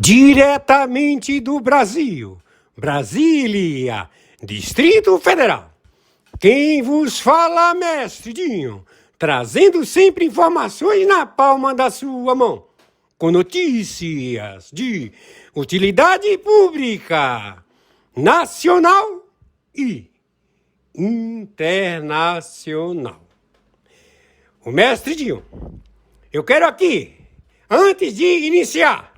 Diretamente do Brasil, Brasília, Distrito Federal. Quem vos fala, mestre Dinho, trazendo sempre informações na palma da sua mão, com notícias de utilidade pública, nacional e internacional. O mestre Dinho, eu quero aqui, antes de iniciar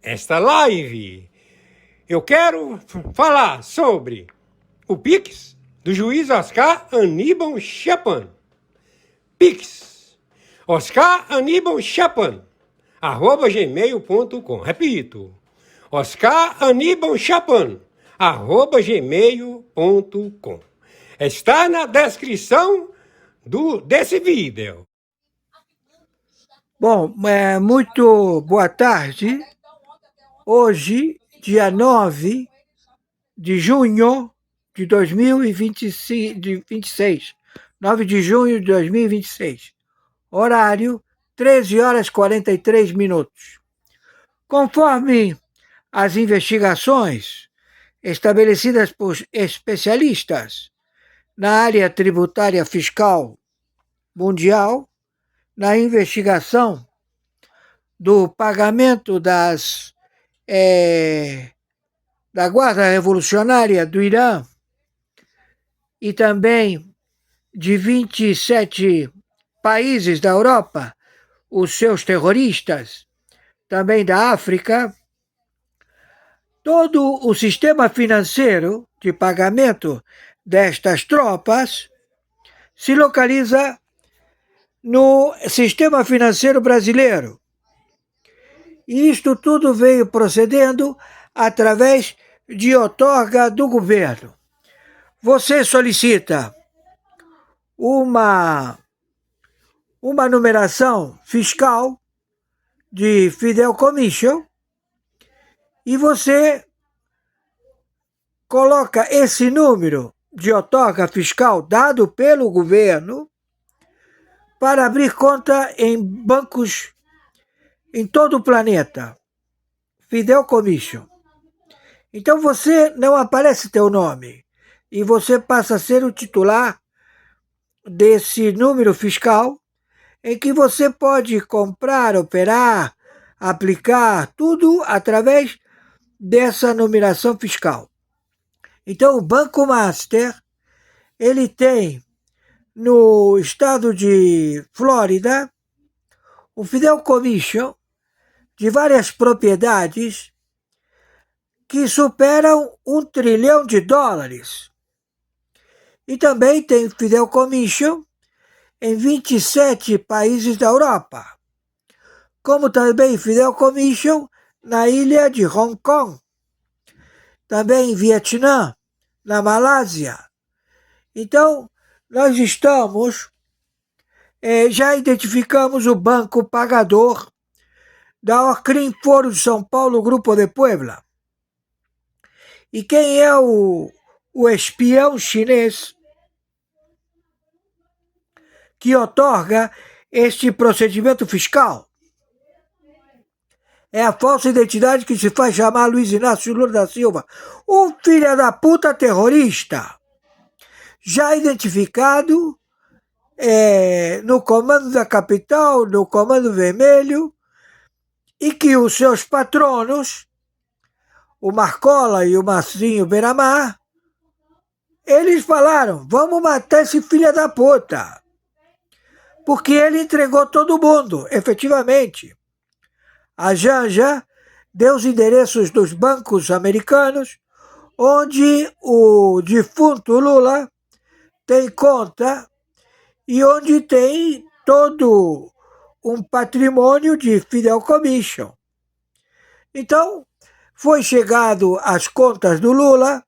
esta live, eu quero falar sobre o Pix do juiz Oscar Aníbal Chapan. Pix, Oscar Aníbal Chapan, @gmail.com. Repito, Oscar Aníbal Chapan, @gmail.com. Está na descrição desse vídeo. Bom, muito boa tarde. Hoje, dia 9 de junho de 2026, 9 de junho de 2026, horário 13 horas e 43 minutos. Conforme as investigações estabelecidas por especialistas na área tributária fiscal mundial, na investigação do pagamento da Guarda Revolucionária do Irã e também de 27 países da Europa, os seus terroristas, também da África, todo o sistema financeiro de pagamento destas tropas se localiza no sistema financeiro brasileiro. E isto tudo veio procedendo através de outorga do governo. Você solicita uma numeração fiscal de fideicomisso e você coloca esse número de outorga fiscal dado pelo governo para abrir conta em bancos em todo o planeta. Fideicomisso. Então você não aparece teu nome e você passa a ser o titular desse número fiscal em que você pode comprar, operar, aplicar, tudo através dessa numeração fiscal. Então o Banco Master, ele tem no estado de Flórida um fideicomisso de várias propriedades que superam $1 trilhão. E também tem fideicomisso em 27 países da Europa, como também fideicomisso na ilha de Hong Kong, também em Vietnã, na Malásia. Então, nós já identificamos o banco pagador da Ocrim Foro de São Paulo, Grupo de Puebla. E quem é o espião chinês que outorga este procedimento fiscal? É a falsa identidade que se faz chamar Luiz Inácio Lula da Silva, um filho da puta terrorista, já identificado no Comando da Capital, no Comando Vermelho, e que os seus patronos, o Marcola e o Marcinho Beiramar, eles falaram: vamos matar esse filho da puta, porque ele entregou todo mundo, efetivamente. A Janja deu os endereços dos bancos americanos, onde o defunto Lula tem conta e onde tem todo um patrimônio de fideicomisso. Então, foi chegado às contas do Lula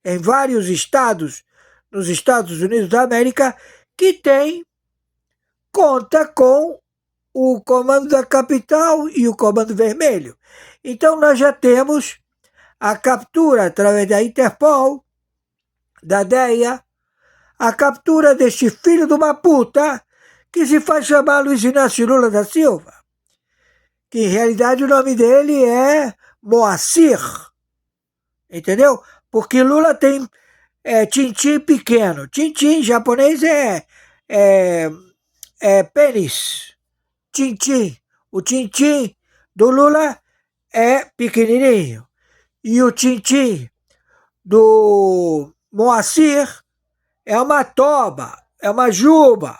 em vários estados nos Estados Unidos da América que tem conta com o Comando da Capital e o Comando Vermelho. Então nós já temos a captura através da Interpol, da DEA, a captura deste filho de uma puta que se faz chamar Luiz Inácio Lula da Silva, que em realidade o nome dele é Moacir, entendeu? Porque Lula tem Tintim pequeno. Tintim em japonês é, é pênis. Tintim. O tintim do Lula é pequenininho. E o tintim do Moacir é uma toba, é uma juba.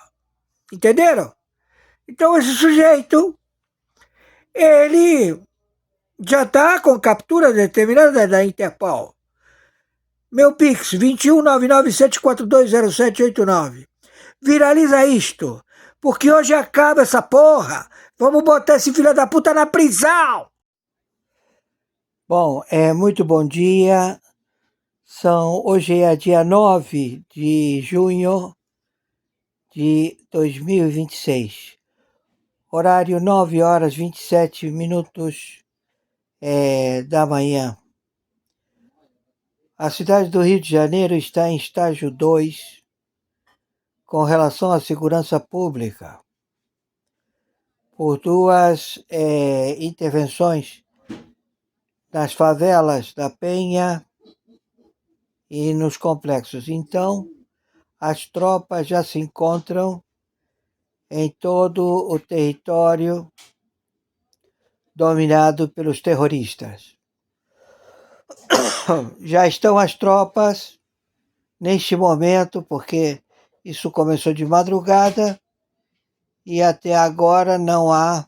Entenderam? Então esse sujeito, ele já está com captura determinada da Interpol. Meu Pix, 21997420789. Viraliza isto, porque hoje acaba essa porra. Vamos botar esse filho da puta na prisão. Bom, muito bom dia. Hoje é dia 9 de junho de 2026. Horário 9 horas 27 minutos da manhã. A cidade do Rio de Janeiro está em estágio 2 com relação à segurança pública, por duas intervenções nas favelas da Penha e nos complexos. Então, as tropas já se encontram em todo o território dominado pelos terroristas. Já estão as tropas neste momento, porque isso começou de madrugada e até agora não há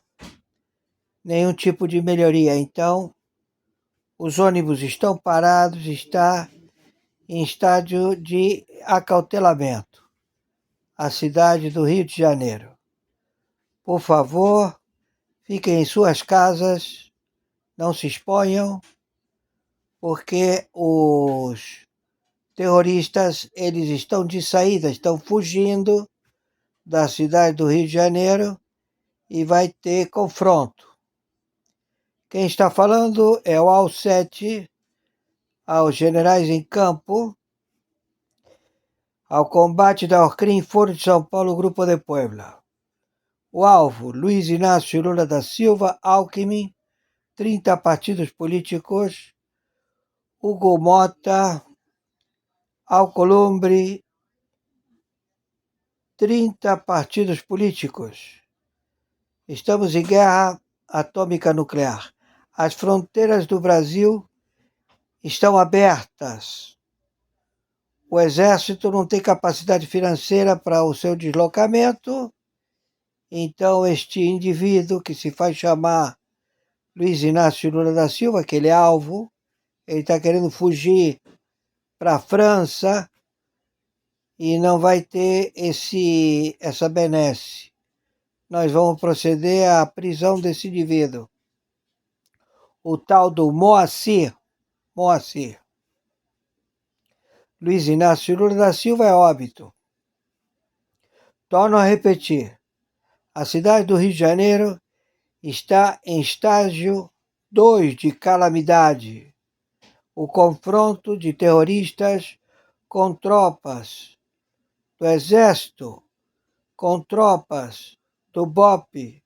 nenhum tipo de melhoria. Então, os ônibus estão parados, está em estágio de acautelamento. A cidade do Rio de Janeiro. Por favor, fiquem em suas casas, não se exponham, porque os terroristas, eles estão de saída, estão fugindo da cidade do Rio de Janeiro e vai ter confronto. Quem está falando é o AL7, aos generais em campo, ao combate da Orcrim, Foro de São Paulo, Grupo de Puebla. O alvo, Luiz Inácio Lula da Silva, Alckmin, 30 partidos políticos, Hugo Mota, Alcolumbre, 30 partidos políticos. Estamos em guerra atômica nuclear. As fronteiras do Brasil estão abertas. O Exército não tem capacidade financeira para o seu deslocamento, então este indivíduo, que se faz chamar Luiz Inácio Lula da Silva, que ele é alvo, ele está querendo fugir para a França e não vai ter essa benesse. Nós vamos proceder à prisão desse indivíduo. O tal do Moacir. Luiz Inácio Lula da Silva é óbito. Torno a repetir. A cidade do Rio de Janeiro está em estágio 2 de calamidade. O confronto de terroristas com tropas do Exército, com tropas do BOP,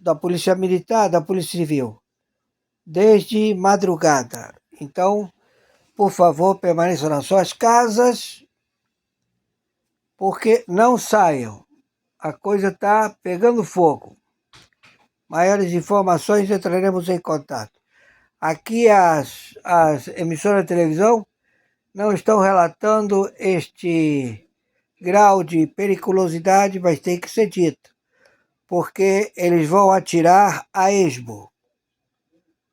da Polícia Militar, da Polícia Civil, desde madrugada. Então, por favor, permaneçam nas suas casas, porque não saiam. A coisa está pegando fogo. Maiores informações entraremos em contato. Aqui as emissoras de televisão não estão relatando este grau de periculosidade, mas tem que ser dito, porque eles vão atirar a esmo.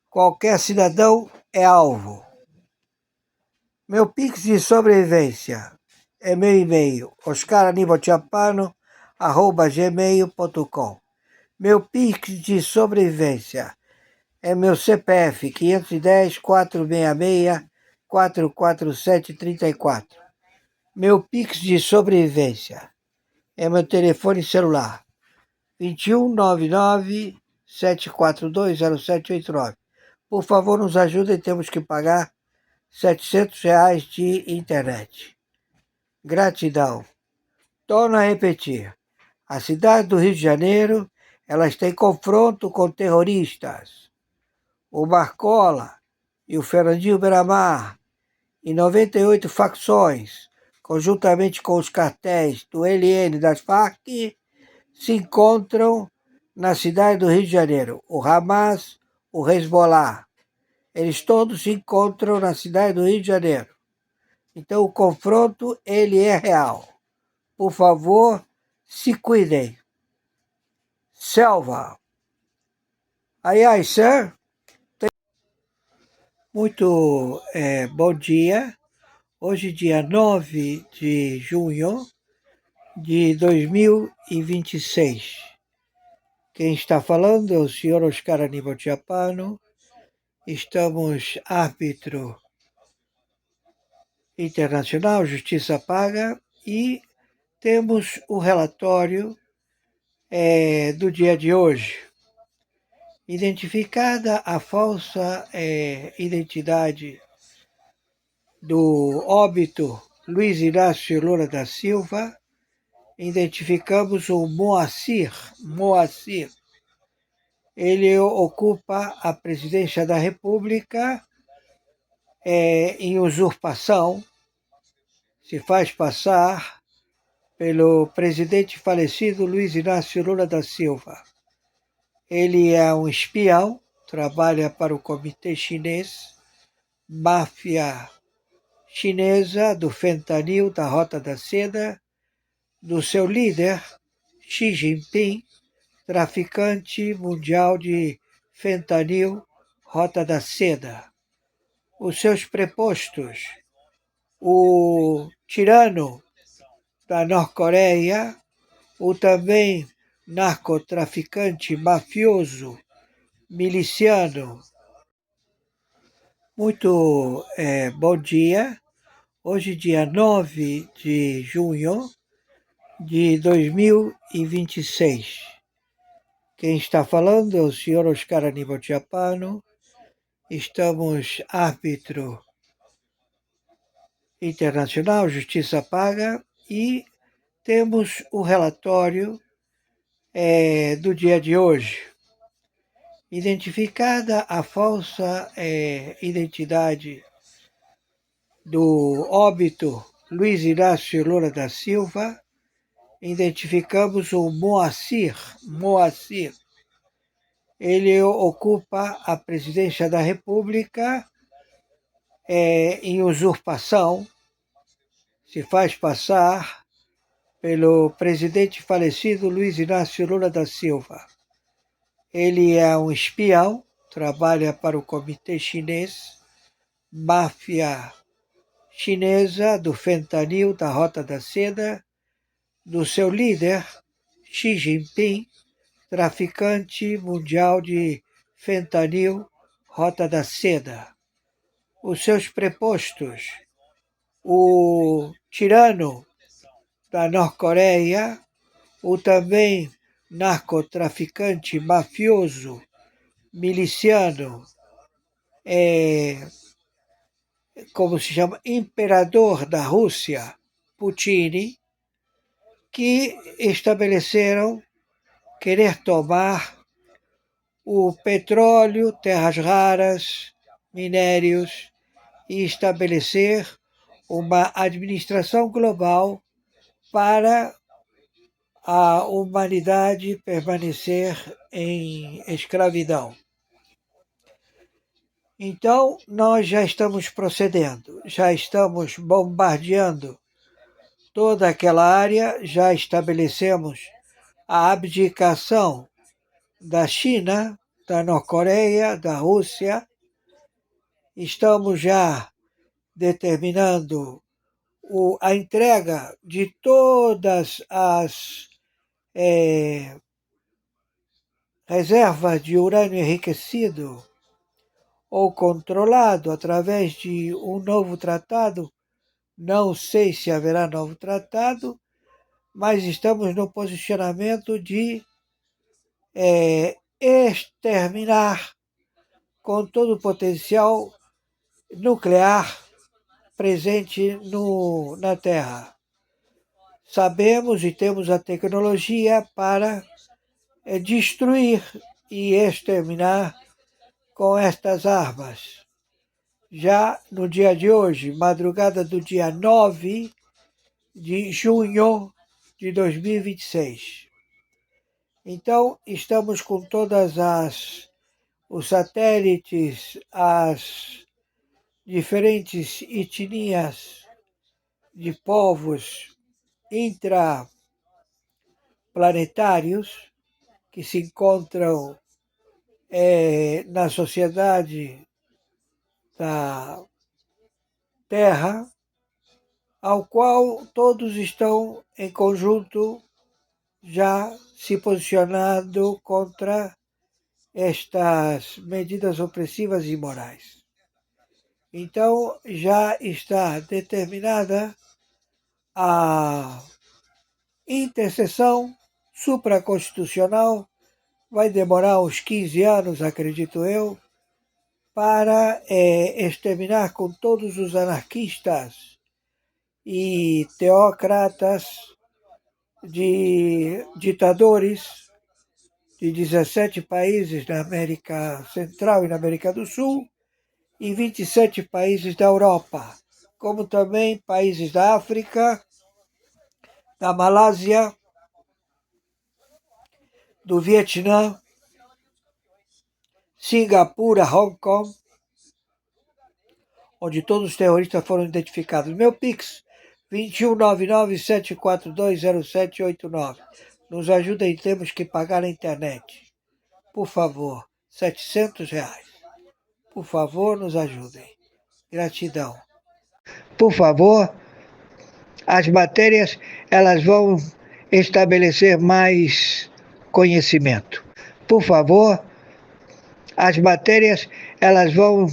Qualquer cidadão é alvo. Meu Pix de sobrevivência é meu e-mail, oscaranibalchapano@gmail.com. Meu Pix de sobrevivência é meu CPF, 510-466-44734. Meu Pix de sobrevivência é meu telefone celular, 2199-742-0789. Por favor, nos ajudem, temos que pagar R$700 de internet. Gratidão. Torno a repetir. A cidade do Rio de Janeiro, ela está em confronto com terroristas. O Marcola e o Fernandinho Beiramar, e 98 facções, conjuntamente com os cartéis do ELN e das Farc, se encontram na cidade do Rio de Janeiro. O Hamas, o Hezbollah, eles todos se encontram na cidade do Rio de Janeiro. Então o confronto, ele é real. Por favor, se cuidem. Selva. Ai, sir. Muito bom dia. Hoje, dia 9 de junho de 2026. Quem está falando é o senhor Oscar Aníbal Chiapano. Estamos árbitro internacional, Justiça Paga, e temos o relatório do dia de hoje. Identificada a falsa identidade do óbito Luiz Inácio Lula da Silva, identificamos o Moacir. Ele ocupa a presidência da República em usurpação, se faz passar pelo presidente falecido Luiz Inácio Lula da Silva. Ele é um espião, trabalha para o Comitê Chinês, máfia chinesa do fentanil, da Rota da Seda, do seu líder, Xi Jinping, traficante mundial de fentanil, Rota da Seda. Os seus prepostos, o tirano da Norte-Coreia, o também narcotraficante mafioso, miliciano. Muito bom dia. Hoje, dia 9 de junho de 2026. Quem está falando é o senhor Oscar Aníbal Chiapano. Estamos árbitro internacional, Justiça Paga, e temos o relatório do dia de hoje. Identificada a falsa identidade do óbito Luiz Inácio Lula da Silva, identificamos o Moacir. Ele ocupa a presidência da República em usurpação, se faz passar pelo presidente falecido Luiz Inácio Lula da Silva. Ele é um espião, trabalha para o Comitê Chinês, máfia chinesa do fentanil, da Rota da Seda, do seu líder, Xi Jinping, traficante mundial de fentanil, Rota da Seda. Os seus prepostos, o tirano da Norte-Coreia, o também narcotraficante mafioso, miliciano, como se chama, imperador da Rússia, Putin, que estabeleceram querer tomar o petróleo, terras raras, minérios, e estabelecer uma administração global para a humanidade permanecer em escravidão. Então, nós já estamos procedendo, já estamos bombardeando toda aquela área, já estabelecemos a abdicação da China, da Norte-Coreia, da Rússia. Estamos já determinando a entrega de todas as reservas de urânio enriquecido ou controlado através de um novo tratado. Não sei se haverá novo tratado, mas estamos no posicionamento de exterminar com todo o potencial nuclear presente na Terra. sabemos e temos a tecnologia para destruir e exterminar com estas armas. Já no dia de hoje, madrugada do dia 9 de junho de 2026. Então, estamos com todas os satélites, as diferentes etnias de povos intraplanetários que se encontram na sociedade da Terra, ao qual todos estão em conjunto já se posicionando contra estas medidas opressivas e imorais. Então, já está determinada a intercessão supraconstitucional, vai demorar uns 15 anos, acredito eu, para exterminar com todos os anarquistas e teocratas de ditadores de 17 países na América Central e na América do Sul e 27 países da Europa, como também países da África, da Malásia, do Vietnã, Singapura, Hong Kong, onde todos os terroristas foram identificados. Meu Pix, 2199-742-0789. Nos ajudem, temos que pagar a internet. Por favor, R$700. Por favor, nos ajudem. Gratidão. Por favor, as matérias elas vão estabelecer mais conhecimento. Por favor, as matérias elas vão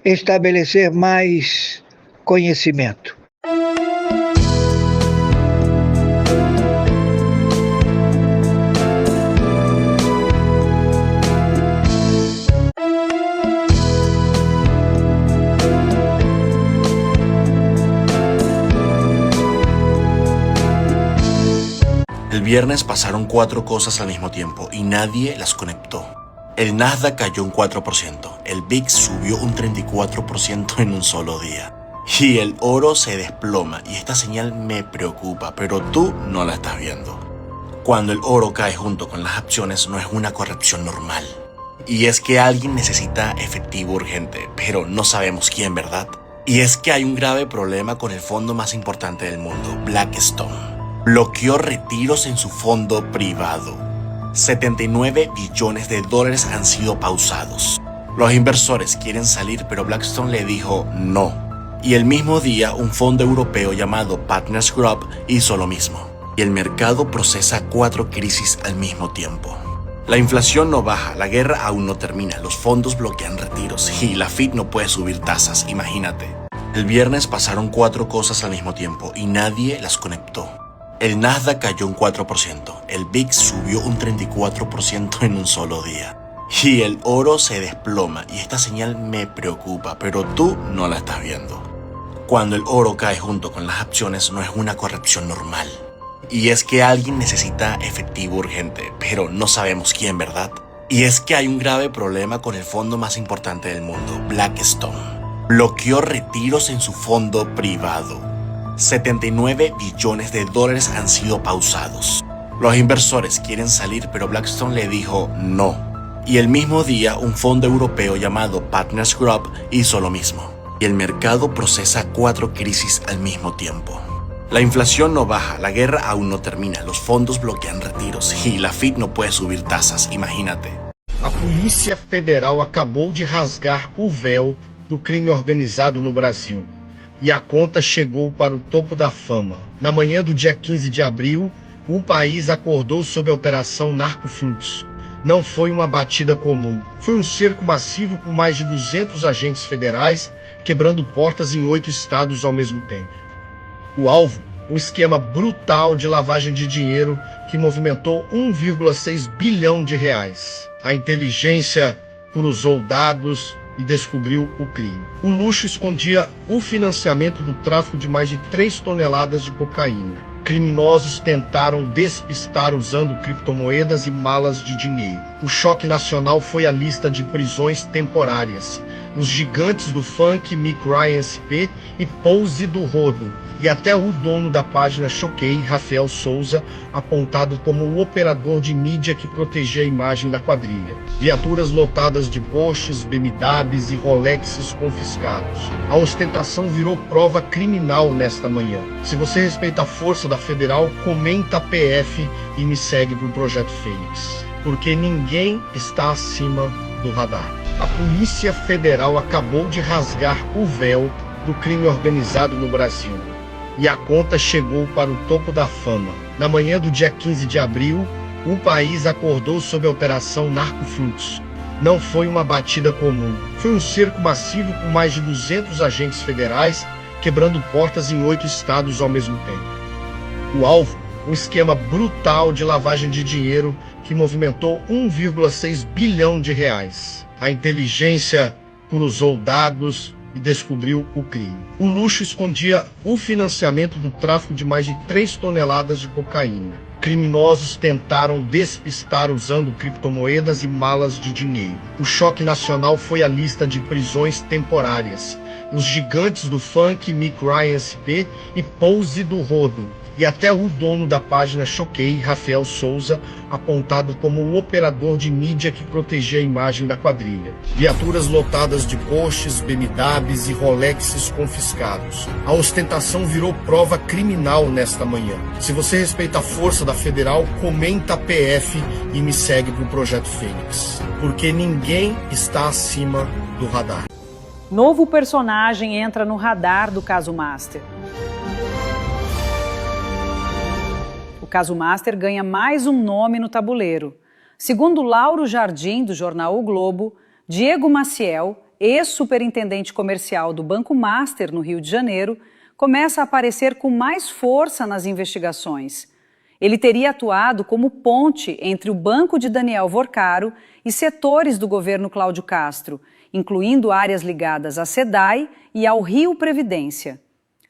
estabelecer mais conhecimento. El viernes pasaron 4 cosas al mismo tiempo y nadie las conectó. El Nasdaq cayó un 4%, el VIX subió un 34% en un solo día. Y el oro se desploma y esta señal me preocupa, pero tú no la estás viendo. Cuando el oro cae junto con las acciones no es una corrección normal. Y es que alguien necesita efectivo urgente, pero no sabemos quién, ¿verdad? Y es que hay un grave problema con el fondo más importante del mundo, Blackstone. Bloqueó retiros en su fondo privado. 79 billones de dólares han sido pausados. Los inversores quieren salir, pero Blackstone le dijo no. Y el mismo día, un fondo europeo llamado Partners Group hizo lo mismo. Y el mercado procesa 4 crisis al mismo tiempo. La inflación no baja, la guerra aún no termina, los fondos bloquean retiros y la Fed no puede subir tasas, imagínate. El viernes pasaron 4 cosas al mismo tiempo y nadie las conectó. El Nasdaq cayó un 4%, el VIX subió un 34% en un solo día. Y el oro se desploma y esta señal me preocupa, pero tú no la estás viendo. Cuando el oro cae junto con las acciones no es una corrección normal. Y es que alguien necesita efectivo urgente, pero no sabemos quién, ¿verdad? Y es que hay un grave problema con el fondo más importante del mundo, Blackstone. Bloqueó retiros en su fondo privado. 79 billones de dólares han sido pausados. Los inversores quieren salir, pero Blackstone le dijo no. Y el mismo día, un fondo europeo llamado Partners Group hizo lo mismo. Y el mercado procesa 4 crisis al mismo tiempo. La inflación no baja, la guerra aún no termina, los fondos bloquean retiros y la Fed no puede subir tasas, imagínate. A Polícia Federal acabou de rasgar o véu do crime organizado no Brasil. E a conta chegou para o topo da fama. Na manhã do dia 15 de abril, o país acordou sob a Operação Narcofluxo. Não foi uma batida comum. Foi um cerco massivo com mais de 200 agentes federais, quebrando portas em 8 estados ao mesmo tempo. O alvo, um esquema brutal de lavagem de dinheiro que movimentou 1,6 bilhão de reais. A inteligência cruzou dados e descobriu o crime. O luxo escondia o financiamento do tráfico de mais de 3 toneladas de cocaína. Criminosos tentaram despistar usando criptomoedas e malas de dinheiro. O choque nacional foi a lista de prisões temporárias. Os gigantes do funk, Mick Ryan SP e Pose do Rodo, e até o dono da página Choquei, Rafael Souza, apontado como o operador de mídia que protegia a imagem da quadrilha. Viaturas lotadas de Porsches, BMWs e Rolexes confiscados. A ostentação virou prova criminal nesta manhã. Se você respeita a força da Federal, comenta a PF e me segue pro Projeto Fênix. Porque ninguém está acima do radar. A Polícia Federal acabou de rasgar o véu do crime organizado no Brasil. E a conta chegou para o topo da fama. Na manhã do dia 15 de abril, o país acordou sob a Operação Narcofluxo. Não foi uma batida comum. Foi um cerco massivo com mais de 200 agentes federais, quebrando portas em 8 estados ao mesmo tempo. O alvo, um esquema brutal de lavagem de dinheiro que movimentou 1,6 bilhão de reais. A inteligência cruzou dados e descobriu o crime. O luxo escondia o financiamento do tráfico de mais de 3 toneladas de cocaína. Criminosos tentaram despistar usando criptomoedas e malas de dinheiro. O choque nacional foi a lista de prisões temporárias. Os gigantes do funk, Mick Ryan SP e Pose do Rodo, e até o dono da página Choquei, Rafael Souza, apontado como o operador de mídia que protegia a imagem da quadrilha. Viaturas lotadas de Porsches, BMWs e Rolexes confiscados. A ostentação virou prova criminal nesta manhã. Se você respeita a força da Federal, comenta a PF e me segue pro Projeto Fênix. Porque ninguém está acima do radar. Novo personagem entra no radar do caso Master. O caso Master ganha mais um nome no tabuleiro. Segundo Lauro Jardim, do jornal O Globo, Diego Maciel, ex-superintendente comercial do Banco Master, no Rio de Janeiro, começa a aparecer com mais força nas investigações. Ele teria atuado como ponte entre o banco de Daniel Vorcaro e setores do governo Cláudio Castro, incluindo áreas ligadas à SEDAI e ao Rio Previdência.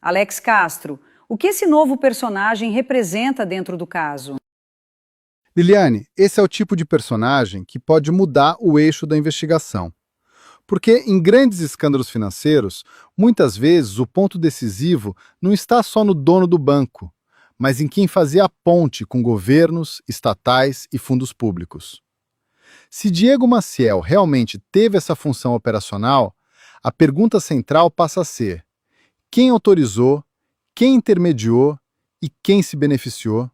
Alex Castro, o que esse novo personagem representa dentro do caso? Liliane, esse é o tipo de personagem que pode mudar o eixo da investigação. Porque em grandes escândalos financeiros, muitas vezes o ponto decisivo não está só no dono do banco, mas em quem fazia a ponte com governos, estatais e fundos públicos. Se Diego Maciel realmente teve essa função operacional, a pergunta central passa a ser: quem autorizou, quem intermediou e quem se beneficiou?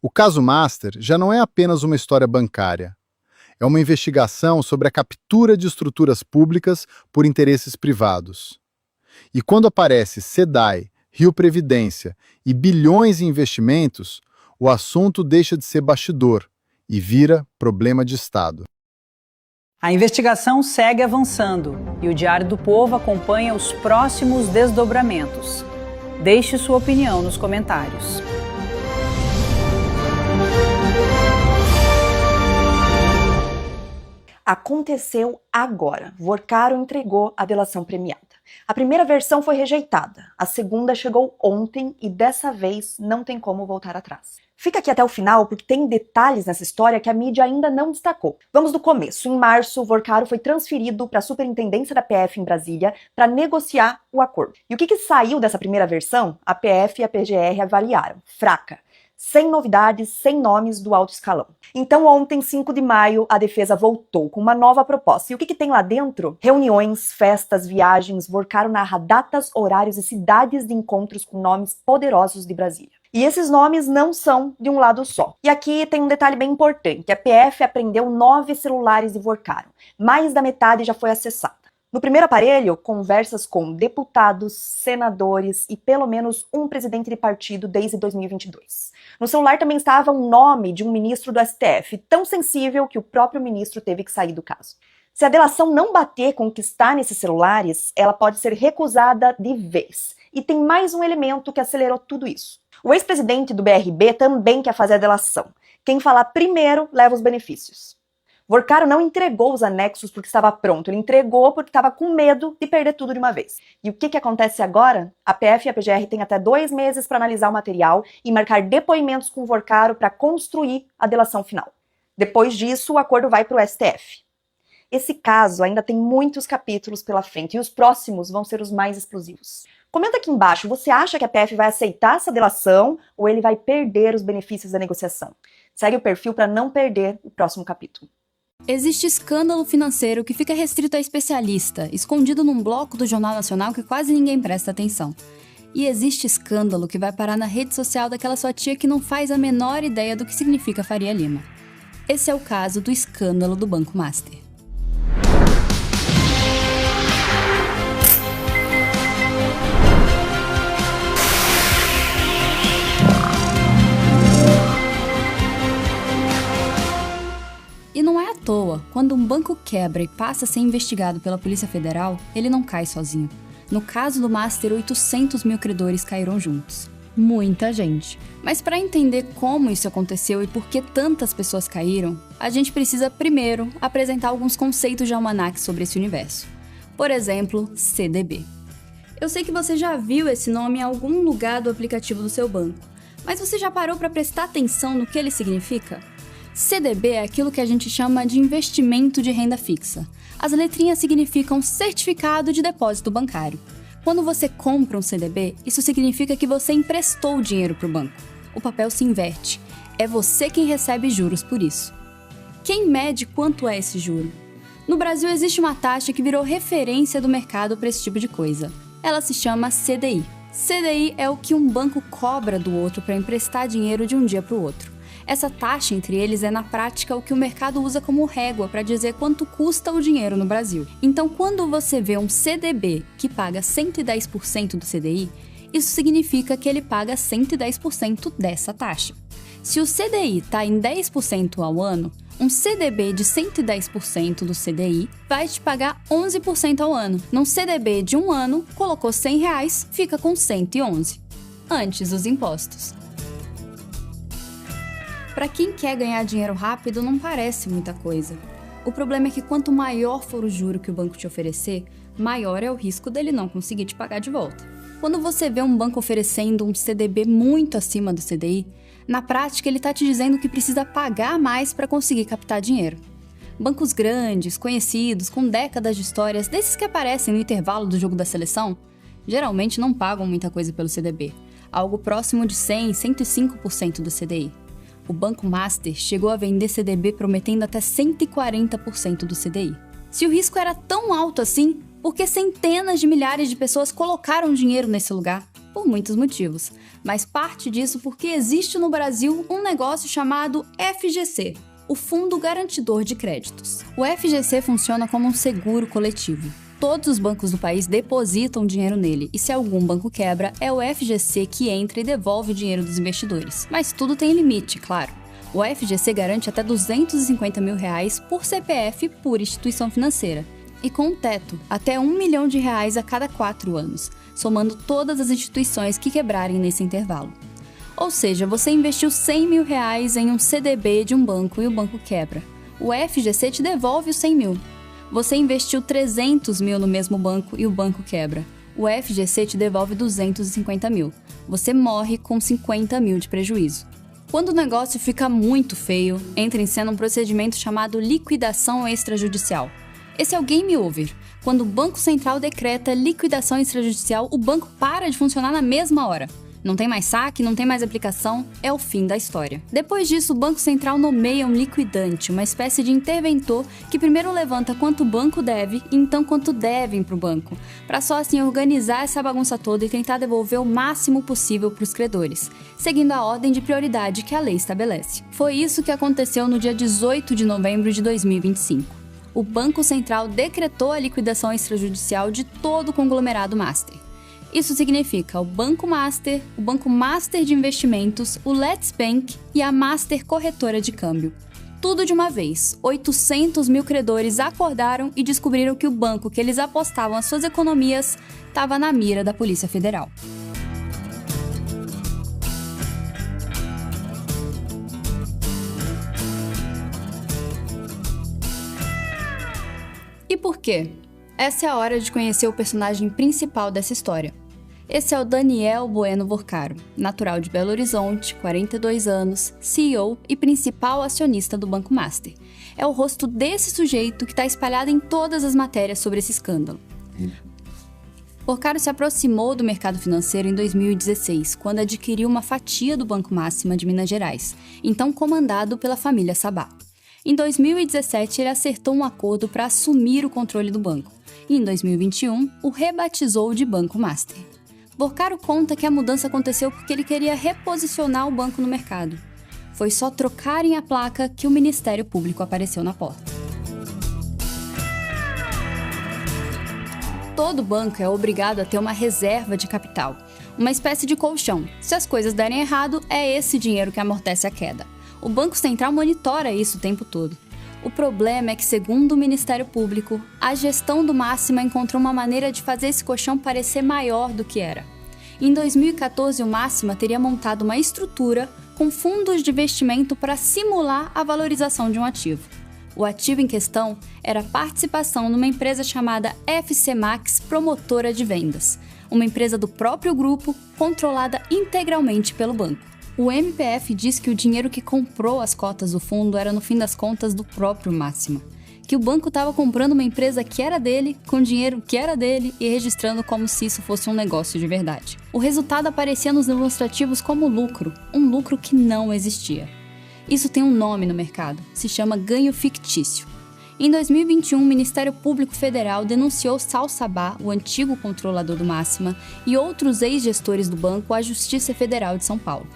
O caso Master já não é apenas uma história bancária. É uma investigação sobre a captura de estruturas públicas por interesses privados. E quando aparece SEDAI, Rio Previdência e bilhões em investimentos, o assunto deixa de ser bastidor e vira problema de Estado. A investigação segue avançando e o Diário do Povo acompanha os próximos desdobramentos. Deixe sua opinião nos comentários. Aconteceu agora. Vorcaro entregou a delação premiada. A primeira versão foi rejeitada, a segunda chegou ontem e dessa vez não tem como voltar atrás. Fica aqui até o final porque tem detalhes nessa história que a mídia ainda não destacou. Vamos do começo. Em março, Vorcaro foi transferido para a superintendência da PF em Brasília para negociar o acordo. E o que saiu dessa primeira versão? A PF e a PGR avaliaram. Fraca. Sem novidades, sem nomes do alto escalão. Então ontem, 5 de maio, a defesa voltou com uma nova proposta. E o que tem lá dentro? Reuniões, festas, viagens. Vorcaro narra datas, horários e cidades de encontros com nomes poderosos de Brasília. E esses nomes não são de um lado só. E aqui tem um detalhe bem importante. A PF apreendeu 9 celulares de Vorcaro. Mais da metade já foi acessada. No primeiro aparelho, conversas com deputados, senadores e pelo menos um presidente de partido desde 2022. No celular também estava um nome de um ministro do STF, tão sensível que o próprio ministro teve que sair do caso. Se a delação não bater com o que está nesses celulares, ela pode ser recusada de vez. E tem mais um elemento que acelerou tudo isso. O ex-presidente do BRB também quer fazer a delação. Quem falar primeiro leva os benefícios. Vorcaro não entregou os anexos porque estava pronto, ele entregou porque estava com medo de perder tudo de uma vez. E o que acontece agora? A PF e a PGR têm até 2 meses para analisar o material e marcar depoimentos com o Vorcaro para construir a delação final. Depois disso, o acordo vai para o STF. Esse caso ainda tem muitos capítulos pela frente e os próximos vão ser os mais explosivos. Comenta aqui embaixo, você acha que a PF vai aceitar essa delação ou ele vai perder os benefícios da negociação? Segue o perfil para não perder o próximo capítulo. Existe escândalo financeiro que fica restrito a especialista, escondido num bloco do Jornal Nacional que quase ninguém presta atenção. E existe escândalo que vai parar na rede social daquela sua tia que não faz a menor ideia do que significa Faria Lima. Esse é o caso do escândalo do Banco Master. E não é à toa, quando um banco quebra e passa a ser investigado pela Polícia Federal, ele não cai sozinho. No caso do Master, 800 mil credores caíram juntos. Muita gente. Mas para entender como isso aconteceu e por que tantas pessoas caíram, a gente precisa primeiro apresentar alguns conceitos de almanaque sobre esse universo. Por exemplo, CDB. Eu sei que você já viu esse nome em algum lugar do aplicativo do seu banco, mas você já parou para prestar atenção no que ele significa? CDB é aquilo que a gente chama de investimento de renda fixa. As letrinhas significam Certificado de Depósito Bancário. Quando você compra um CDB, isso significa que você emprestou o dinheiro para o banco. O papel se inverte. É você quem recebe juros por isso. Quem mede quanto é esse juro? No Brasil existe uma taxa que virou referência do mercado para esse tipo de coisa. Ela se chama CDI. CDI é o que um banco cobra do outro para emprestar dinheiro de um dia para o outro. Essa taxa entre eles é, na prática, o que o mercado usa como régua para dizer quanto custa o dinheiro no Brasil. Então, quando você vê um CDB que paga 110% do CDI, isso significa que ele paga 110% dessa taxa. Se o CDI está em 10% ao ano, um CDB de 110% do CDI vai te pagar 11% ao ano. Num CDB de um ano, colocou R$100, fica com 111. Antes dos impostos. Para quem quer ganhar dinheiro rápido, não parece muita coisa. O problema é que quanto maior for o juro que o banco te oferecer, maior é o risco dele não conseguir te pagar de volta. Quando você vê um banco oferecendo um CDB muito acima do CDI, na prática ele está te dizendo que precisa pagar mais para conseguir captar dinheiro. Bancos grandes, conhecidos, com décadas de histórias, desses que aparecem no intervalo do jogo da seleção, geralmente não pagam muita coisa pelo CDB, algo próximo de 100, 105% do CDI. O Banco Master chegou a vender CDB prometendo até 140% do CDI. Se o risco era tão alto assim, por que centenas de milhares de pessoas colocaram dinheiro nesse lugar? Por muitos motivos, mas parte disso porque existe no Brasil um negócio chamado FGC, o Fundo Garantidor de Créditos. O FGC funciona como um seguro coletivo. Todos os bancos do país depositam dinheiro nele, e se algum banco quebra, é o FGC que entra e devolve o dinheiro dos investidores. Mas tudo tem limite, claro. O FGC garante até R$250 mil por CPF por instituição financeira, e com um teto, até R$1 milhão a cada 4 anos, somando todas as instituições que quebrarem nesse intervalo. Ou seja, você investiu R$100 mil em um CDB de um banco e o banco quebra. O FGC te devolve os 100 mil. Você investiu 300 mil no mesmo banco e o banco quebra. O FGC te devolve 250 mil. Você morre com 50 mil de prejuízo. Quando o negócio fica muito feio, entra em cena um procedimento chamado liquidação extrajudicial. Esse é o game over. Quando o Banco Central decreta liquidação extrajudicial, o banco para de funcionar na mesma hora. Não tem mais saque, não tem mais aplicação, é o fim da história. Depois disso, o Banco Central nomeia um liquidante, uma espécie de interventor que primeiro levanta quanto o banco deve e então quanto devem para o banco, para só assim organizar essa bagunça toda e tentar devolver o máximo possível para os credores, seguindo a ordem de prioridade que a lei estabelece. Foi isso que aconteceu no dia 18 de novembro de 2025. O Banco Central decretou a liquidação extrajudicial de todo o conglomerado Master. Isso significa o Banco Master de Investimentos, o Let's Bank e a Master Corretora de Câmbio. Tudo de uma vez. 800 mil credores acordaram e descobriram que o banco que eles apostavam as suas economias estava na mira da Polícia Federal. por quê? Essa é a hora de conhecer o personagem principal dessa história. Esse é o Daniel Bueno Vorcaro, natural de Belo Horizonte, 42 anos, CEO e principal acionista do Banco Master. É o rosto desse sujeito que está espalhado em todas as matérias sobre esse escândalo. Vorcaro se aproximou do mercado financeiro em 2016, quando adquiriu uma fatia do Banco Máxima de Minas Gerais, então comandado pela família Sabá. Em 2017, ele acertou um acordo para assumir o controle do banco, e em 2021, o rebatizou de Banco Master. Vorcaro conta que a mudança aconteceu porque ele queria reposicionar o banco no mercado. Foi só trocarem a placa que o Ministério Público apareceu na porta. Todo banco é obrigado a ter uma reserva de capital, uma espécie de colchão. Se as coisas derem errado, é esse dinheiro que amortece a queda. O Banco Central monitora isso o tempo todo. O problema é que, segundo o Ministério Público, a gestão do Máxima encontrou uma maneira de fazer esse colchão parecer maior do que era. Em 2014, o Máxima teria montado uma estrutura com fundos de investimento para simular a valorização de um ativo. O ativo em questão era a participação numa empresa chamada FC Max Promotora de Vendas, uma empresa do próprio grupo controlada integralmente pelo banco. O MPF diz que o dinheiro que comprou as cotas do fundo era, no fim das contas, do próprio Máxima. Que o banco estava comprando uma empresa que era dele, com dinheiro que era dele e registrando como se isso fosse um negócio de verdade. O resultado aparecia nos demonstrativos como lucro, um lucro que não existia. Isso tem um nome no mercado, se chama ganho fictício. Em 2021, o Ministério Público Federal denunciou Sal Sabá, o antigo controlador do Máxima, e outros ex-gestores do banco à Justiça Federal de São Paulo.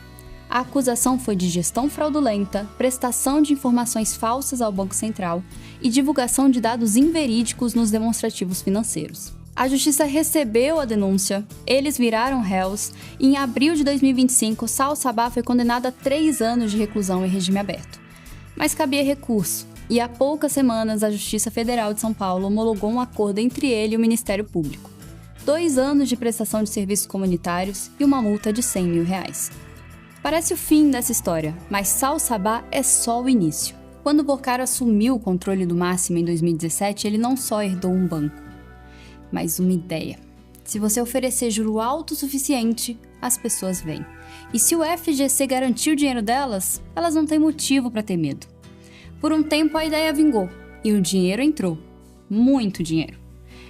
A acusação foi de gestão fraudulenta, prestação de informações falsas ao Banco Central e divulgação de dados inverídicos nos demonstrativos financeiros. A Justiça recebeu a denúncia, eles viraram réus e em abril de 2025, Sal Sabá foi condenado a 3 anos de reclusão em regime aberto. Mas cabia recurso e há poucas semanas a Justiça Federal de São Paulo homologou um acordo entre ele e o Ministério Público. 2 anos de prestação de serviços comunitários e uma multa de R$100 mil. Parece o fim dessa história, mas Sal Sabá é só o início. Quando Vorcaro assumiu o controle do Máxima em 2017, ele não só herdou um banco, mas uma ideia. Se você oferecer juro alto o suficiente, as pessoas vêm. E se o FGC garantir o dinheiro delas, elas não têm motivo para ter medo. Por um tempo a ideia vingou e o dinheiro entrou. Muito dinheiro.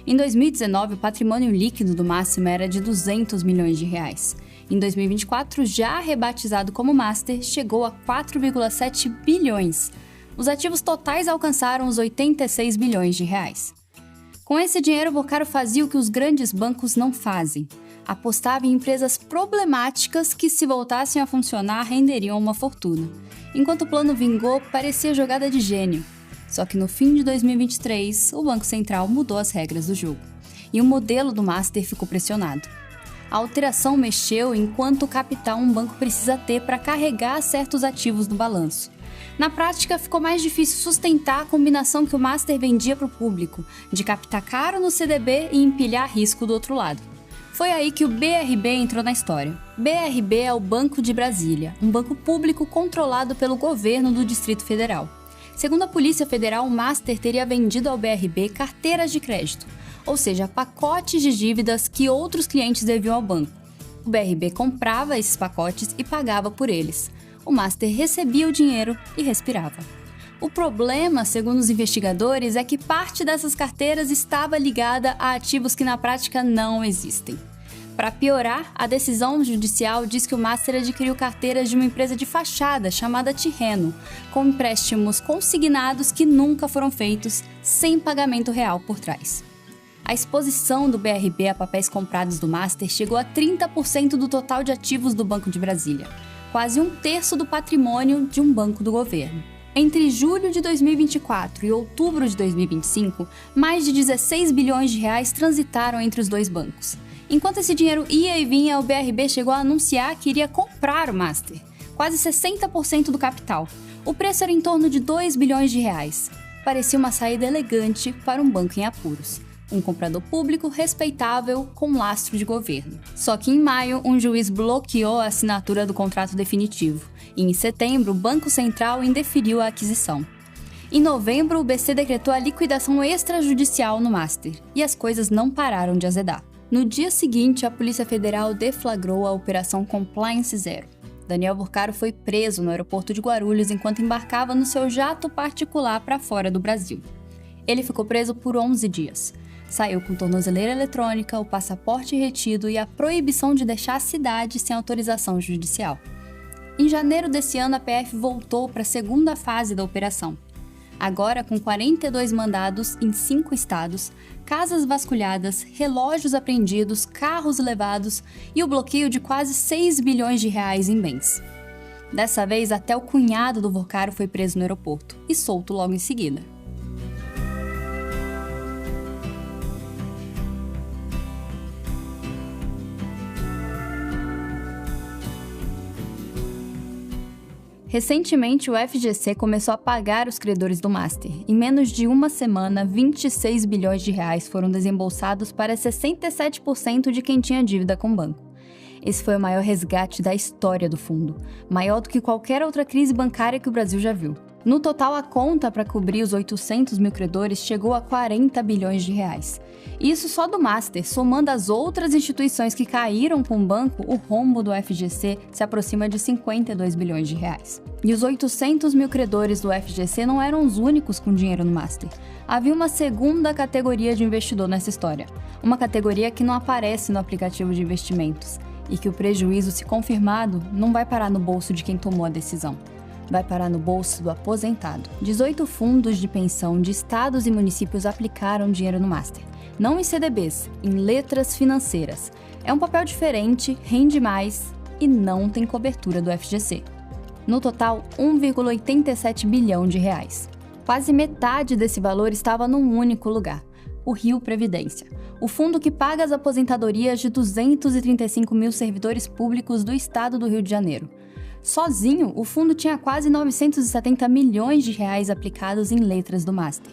Em 2019, o patrimônio líquido do Máxima era de R$200 milhões. Em 2024, já rebatizado como Master, chegou a 4,7 bilhões. Os ativos totais alcançaram os 86 bilhões de reais. Com esse dinheiro, Vorcaro fazia o que os grandes bancos não fazem. Apostava em empresas problemáticas que, se voltassem a funcionar, renderiam uma fortuna. Enquanto o plano vingou, parecia jogada de gênio. Só que no fim de 2023, o Banco Central mudou as regras do jogo. E o modelo do Master ficou pressionado. A alteração mexeu em quanto capital um banco precisa ter para carregar certos ativos no balanço. Na prática, ficou mais difícil sustentar a combinação que o Master vendia para o público, de captar caro no CDB e empilhar risco do outro lado. Foi aí que o BRB entrou na história. BRB é o Banco de Brasília, um banco público controlado pelo governo do Distrito Federal. Segundo a Polícia Federal, o Master teria vendido ao BRB carteiras de crédito, ou seja, pacotes de dívidas que outros clientes deviam ao banco. O BRB comprava esses pacotes e pagava por eles. O Master recebia o dinheiro e respirava. O problema, segundo os investigadores, é que parte dessas carteiras estava ligada a ativos que na prática não existem. Para piorar, a decisão judicial diz que o Master adquiriu carteiras de uma empresa de fachada chamada Tirreno, com empréstimos consignados que nunca foram feitos, sem pagamento real por trás. A exposição do BRB a papéis comprados do Master chegou a 30% do total de ativos do Banco de Brasília, quase 1/3 do patrimônio de um banco do governo. Entre julho de 2024 e outubro de 2025, mais de 16 bilhões de reais transitaram entre os dois bancos. Enquanto esse dinheiro ia e vinha, o BRB chegou a anunciar que iria comprar o Master, quase 60% do capital. O preço era em torno de 2 bilhões de reais. Parecia uma saída elegante para um banco em apuros. Um comprador público respeitável com lastro de governo. Só que em maio, um juiz bloqueou a assinatura do contrato definitivo. E em setembro, o Banco Central indeferiu a aquisição. Em novembro, o BC decretou a liquidação extrajudicial no Master, e as coisas não pararam de azedar. No dia seguinte, a Polícia Federal deflagrou a Operação Compliance Zero. Daniel Vorcaro foi preso no aeroporto de Guarulhos enquanto embarcava no seu jato particular para fora do Brasil. Ele ficou preso por 11 dias. Saiu com tornozeleira eletrônica, o passaporte retido e a proibição de deixar a cidade sem autorização judicial. Em janeiro desse ano, a PF voltou para a segunda fase da operação. Agora, com 42 mandados em 5 estados, casas vasculhadas, relógios apreendidos, carros levados e o bloqueio de quase 6 bilhões de reais em bens. Dessa vez, até o cunhado do Vorcaro foi preso no aeroporto e solto logo em seguida. Recentemente, o FGC começou a pagar os credores do Master. Em menos de uma semana, 26 bilhões de reais foram desembolsados para 67% de quem tinha dívida com o banco. Esse foi o maior resgate da história do fundo, maior do que qualquer outra crise bancária que o Brasil já viu. No total, a conta para cobrir os 800 mil credores chegou a 40 bilhões de reais. Isso só do Master, somando as outras instituições que caíram com o banco, o rombo do FGC se aproxima de 52 bilhões de reais. E os 800 mil credores do FGC não eram os únicos com dinheiro no Master. Havia uma segunda categoria de investidor nessa história, uma categoria que não aparece no aplicativo de investimentos, e que o prejuízo, se confirmado, não vai parar no bolso de quem tomou a decisão. Vai parar no bolso do aposentado. 18 fundos de pensão de estados e municípios aplicaram dinheiro no Master. Não em CDBs, em letras financeiras. É um papel diferente, rende mais e não tem cobertura do FGC. No total, 1,87 bilhão de reais. Quase metade desse valor estava num único lugar, o Rio Previdência, o fundo que paga as aposentadorias de 235 mil servidores públicos do estado do Rio de Janeiro. Sozinho, o fundo tinha quase 970 milhões de reais aplicados em letras do Master.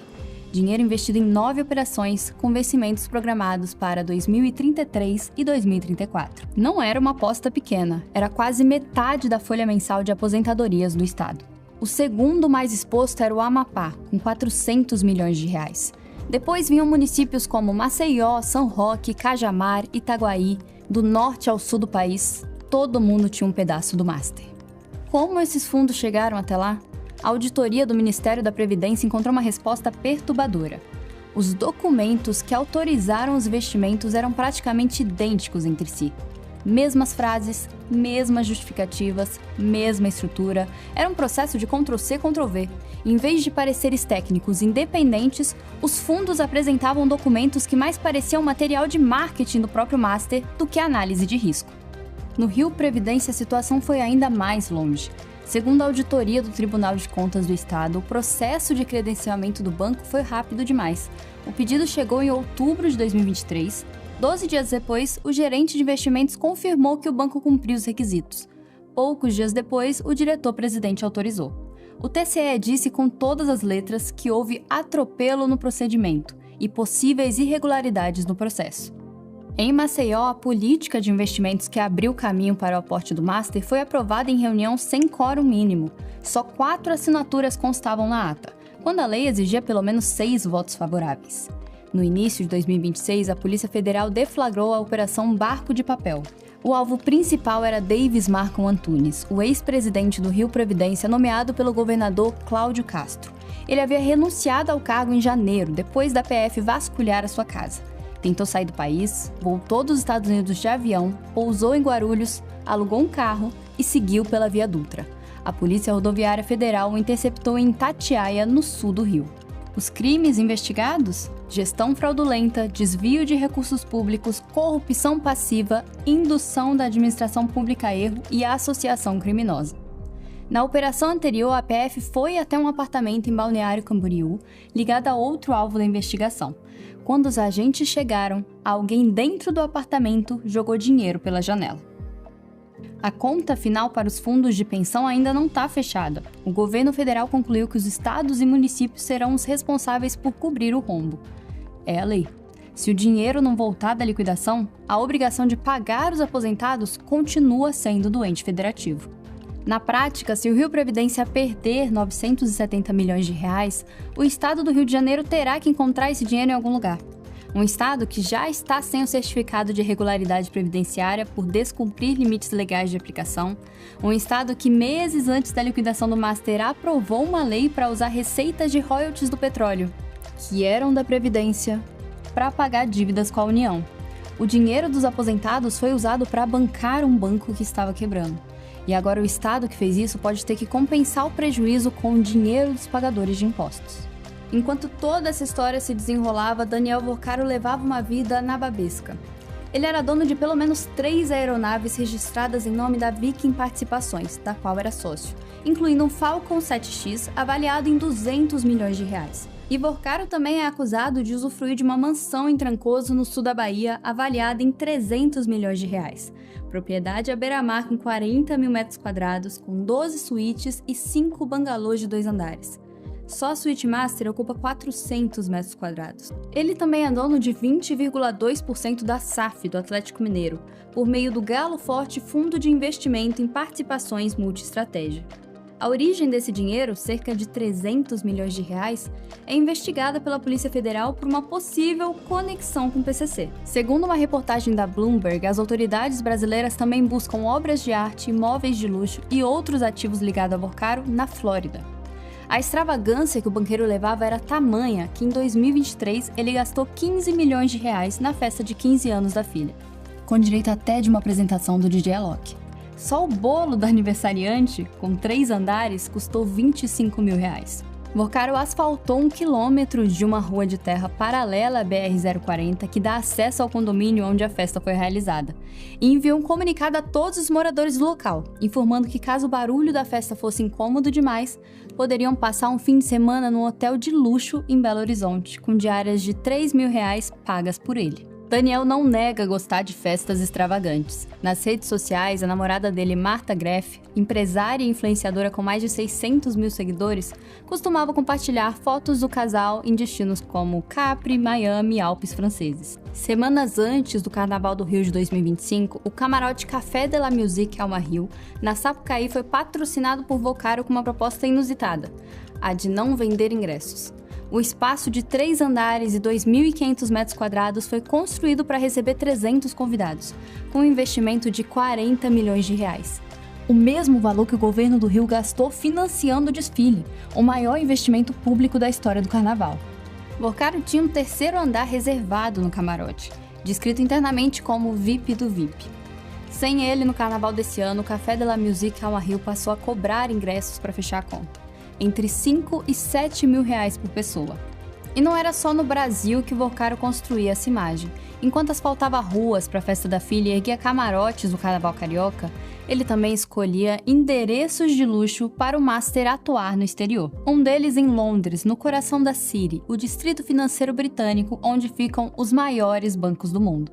Dinheiro investido em 9 operações com vencimentos programados para 2033 e 2034. Não era uma aposta pequena, era quase metade da folha mensal de aposentadorias do estado. O segundo mais exposto era o Amapá, com 400 milhões de reais. Depois vinham municípios como Maceió, São Roque, Cajamar, Itaguaí. Do norte ao sul do país, todo mundo tinha um pedaço do Master. Como esses fundos chegaram até lá? A auditoria do Ministério da Previdência encontrou uma resposta perturbadora. Os documentos que autorizaram os investimentos eram praticamente idênticos entre si. Mesmas frases, mesmas justificativas, mesma estrutura. Era um processo de Ctrl-C, Ctrl-V. Em vez de pareceres técnicos independentes, os fundos apresentavam documentos que mais pareciam material de marketing do próprio Master do que análise de risco. No Rio Previdência, a situação foi ainda mais longe. Segundo a auditoria do Tribunal de Contas do Estado, o processo de credenciamento do banco foi rápido demais. O pedido chegou em outubro de 2023. 12 dias depois, o gerente de investimentos confirmou que o banco cumpriu os requisitos. Poucos dias depois, o diretor-presidente autorizou. O TCE disse com todas as letras que houve atropelo no procedimento e possíveis irregularidades no processo. Em Maceió, a política de investimentos que abriu caminho para o aporte do Master foi aprovada em reunião sem quórum mínimo. Só 4 assinaturas constavam na ata, quando a lei exigia pelo menos 6 votos favoráveis. No início de 2026, a Polícia Federal deflagrou a Operação Barco de Papel. O alvo principal era Davis Marcon Antunes, o ex-presidente do Rio Previdência, nomeado pelo governador Cláudio Castro. Ele havia renunciado ao cargo em janeiro, depois da PF vasculhar a sua casa. Tentou sair do país, voltou dos Estados Unidos de avião, pousou em Guarulhos, alugou um carro e seguiu pela Via Dutra. A Polícia Rodoviária Federal o interceptou em Itatiaia, no sul do Rio. Os crimes investigados? Gestão fraudulenta, desvio de recursos públicos, corrupção passiva, indução da administração pública a erro e associação criminosa. Na operação anterior, a PF foi até um apartamento em Balneário Camboriú, ligado a outro alvo da investigação. Quando os agentes chegaram, alguém dentro do apartamento jogou dinheiro pela janela. A conta final para os fundos de pensão ainda não está fechada. O governo federal concluiu que os estados e municípios serão os responsáveis por cobrir o rombo. É a lei. Se o dinheiro não voltar da liquidação, a obrigação de pagar os aposentados continua sendo do ente federativo. Na prática, se o Rio Previdência perder 970 milhões de reais, o Estado do Rio de Janeiro terá que encontrar esse dinheiro em algum lugar. Um Estado que já está sem o certificado de regularidade previdenciária por descumprir limites legais de aplicação. Um Estado que, meses antes da liquidação do Master, aprovou uma lei para usar receitas de royalties do petróleo, que eram da Previdência, para pagar dívidas com a União. O dinheiro dos aposentados foi usado para bancar um banco que estava quebrando. E agora o Estado que fez isso pode ter que compensar o prejuízo com o dinheiro dos pagadores de impostos. Enquanto toda essa história se desenrolava, Daniel Vorcaro levava uma vida nababesca. Ele era dono de pelo menos 3 aeronaves registradas em nome da Viking Participações, da qual era sócio, incluindo um Falcon 7X avaliado em 200 milhões de reais. E Vorcaro também é acusado de usufruir de uma mansão em Trancoso, no sul da Bahia, avaliada em 300 milhões de reais. Propriedade à beira-mar com 40 mil metros quadrados, com 12 suítes e 5 bangalôs de 2 andares. Só a suíte Master ocupa 400 metros quadrados. Ele também é dono de 20,2% da SAF do Atlético Mineiro, por meio do Galo Forte Fundo de Investimento em Participações Multiestratégia. A origem desse dinheiro, cerca de 300 milhões de reais, é investigada pela Polícia Federal por uma possível conexão com o PCC. Segundo uma reportagem da Bloomberg, as autoridades brasileiras também buscam obras de arte, imóveis de luxo e outros ativos ligados a Vorcaro na Flórida. A extravagância que o banqueiro levava era tamanha que em 2023 ele gastou 15 milhões de reais na festa de 15 anos da filha, com direito até de uma apresentação do DJ Alok. Só o bolo do aniversariante, com 3 andares, custou 25 mil reais. Vorcaro asfaltou 1 quilômetro de uma rua de terra paralela à BR-040 que dá acesso ao condomínio onde a festa foi realizada, e enviou um comunicado a todos os moradores do local, informando que caso o barulho da festa fosse incômodo demais, poderiam passar um fim de semana num hotel de luxo em Belo Horizonte, com diárias de 3 mil reais pagas por ele. Daniel não nega gostar de festas extravagantes. Nas redes sociais, a namorada dele, Marta Greff, empresária e influenciadora com mais de 600 mil seguidores, costumava compartilhar fotos do casal em destinos como Capri, Miami e Alpes franceses. Semanas antes do Carnaval do Rio de 2025, o camarote Café de la Musique Alma Rio, na Sapucaí, foi patrocinado por Vorcaro com uma proposta inusitada, a de não vender ingressos. O espaço de 3 andares e 2.500 metros quadrados foi construído para receber 300 convidados, com um investimento de 40 milhões de reais. O mesmo valor que o governo do Rio gastou financiando o desfile, o maior investimento público da história do carnaval. Vorcaro tinha um 3º andar reservado no camarote, descrito internamente como VIP do VIP. Sem ele, no carnaval desse ano, o Café de la Musique Alma Rio passou a cobrar ingressos para fechar a conta, entre 5 e 7 mil reais por pessoa. E não era só no Brasil que Vorcaro construía essa imagem. Enquanto asfaltava ruas para a festa da filha e erguia camarotes do Carnaval Carioca, ele também escolhia endereços de luxo para o Master atuar no exterior. Um deles em Londres, no coração da City, o distrito financeiro britânico onde ficam os maiores bancos do mundo.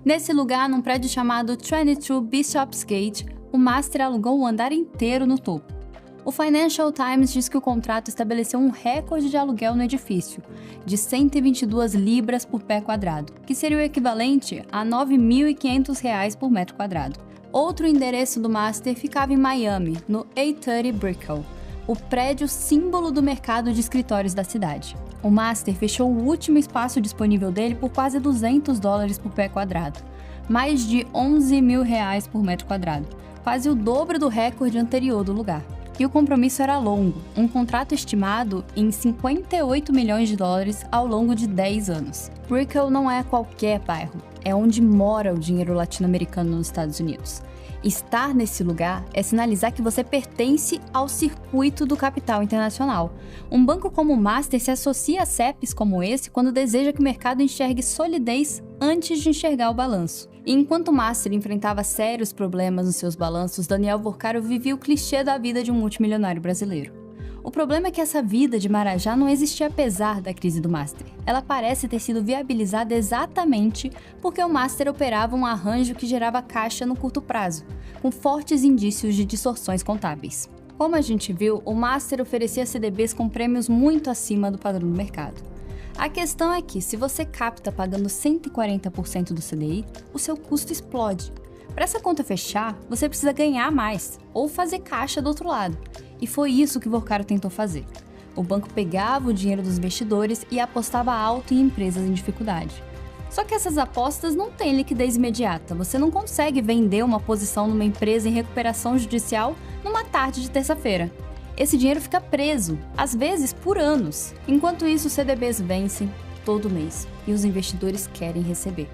Nesse lugar, num prédio chamado 22 Bishopsgate, o Master alugou um andar inteiro no topo. O Financial Times diz que o contrato estabeleceu um recorde de aluguel no edifício, de 122 libras por pé quadrado, que seria o equivalente a R$ 9.500 por metro quadrado. Outro endereço do Master ficava em Miami, no 830 Brickell, o prédio símbolo do mercado de escritórios da cidade. O Master fechou o último espaço disponível dele por quase $200 por pé quadrado, mais de 11 mil reais por metro quadrado, quase o dobro do recorde anterior do lugar. E o compromisso era longo, um contrato estimado em 58 milhões de dólares ao longo de 10 anos. Brickell não é qualquer bairro, é onde mora o dinheiro latino-americano nos Estados Unidos. Estar nesse lugar é sinalizar que você pertence ao circuito do capital internacional. Um banco como o Master se associa a CEPs como esse quando deseja que o mercado enxergue solidez antes de enxergar o balanço. E enquanto o Master enfrentava sérios problemas nos seus balanços, Daniel Vorcaro vivia o clichê da vida de um multimilionário brasileiro. O problema é que essa vida de Marajá não existia apesar da crise do Master. Ela parece ter sido viabilizada exatamente porque o Master operava um arranjo que gerava caixa no curto prazo, com fortes indícios de distorções contábeis. Como a gente viu, o Master oferecia CDBs com prêmios muito acima do padrão do mercado. A questão é que, se você capta pagando 140% do CDI, o seu custo explode. Para essa conta fechar, você precisa ganhar mais ou fazer caixa do outro lado. E foi isso que Vorcaro tentou fazer. O banco pegava o dinheiro dos investidores e apostava alto em empresas em dificuldade. Só que essas apostas não têm liquidez imediata. Você não consegue vender uma posição numa empresa em recuperação judicial numa tarde de terça-feira. Esse dinheiro fica preso, às vezes por anos. Enquanto isso, os CDBs vencem todo mês e os investidores querem receber.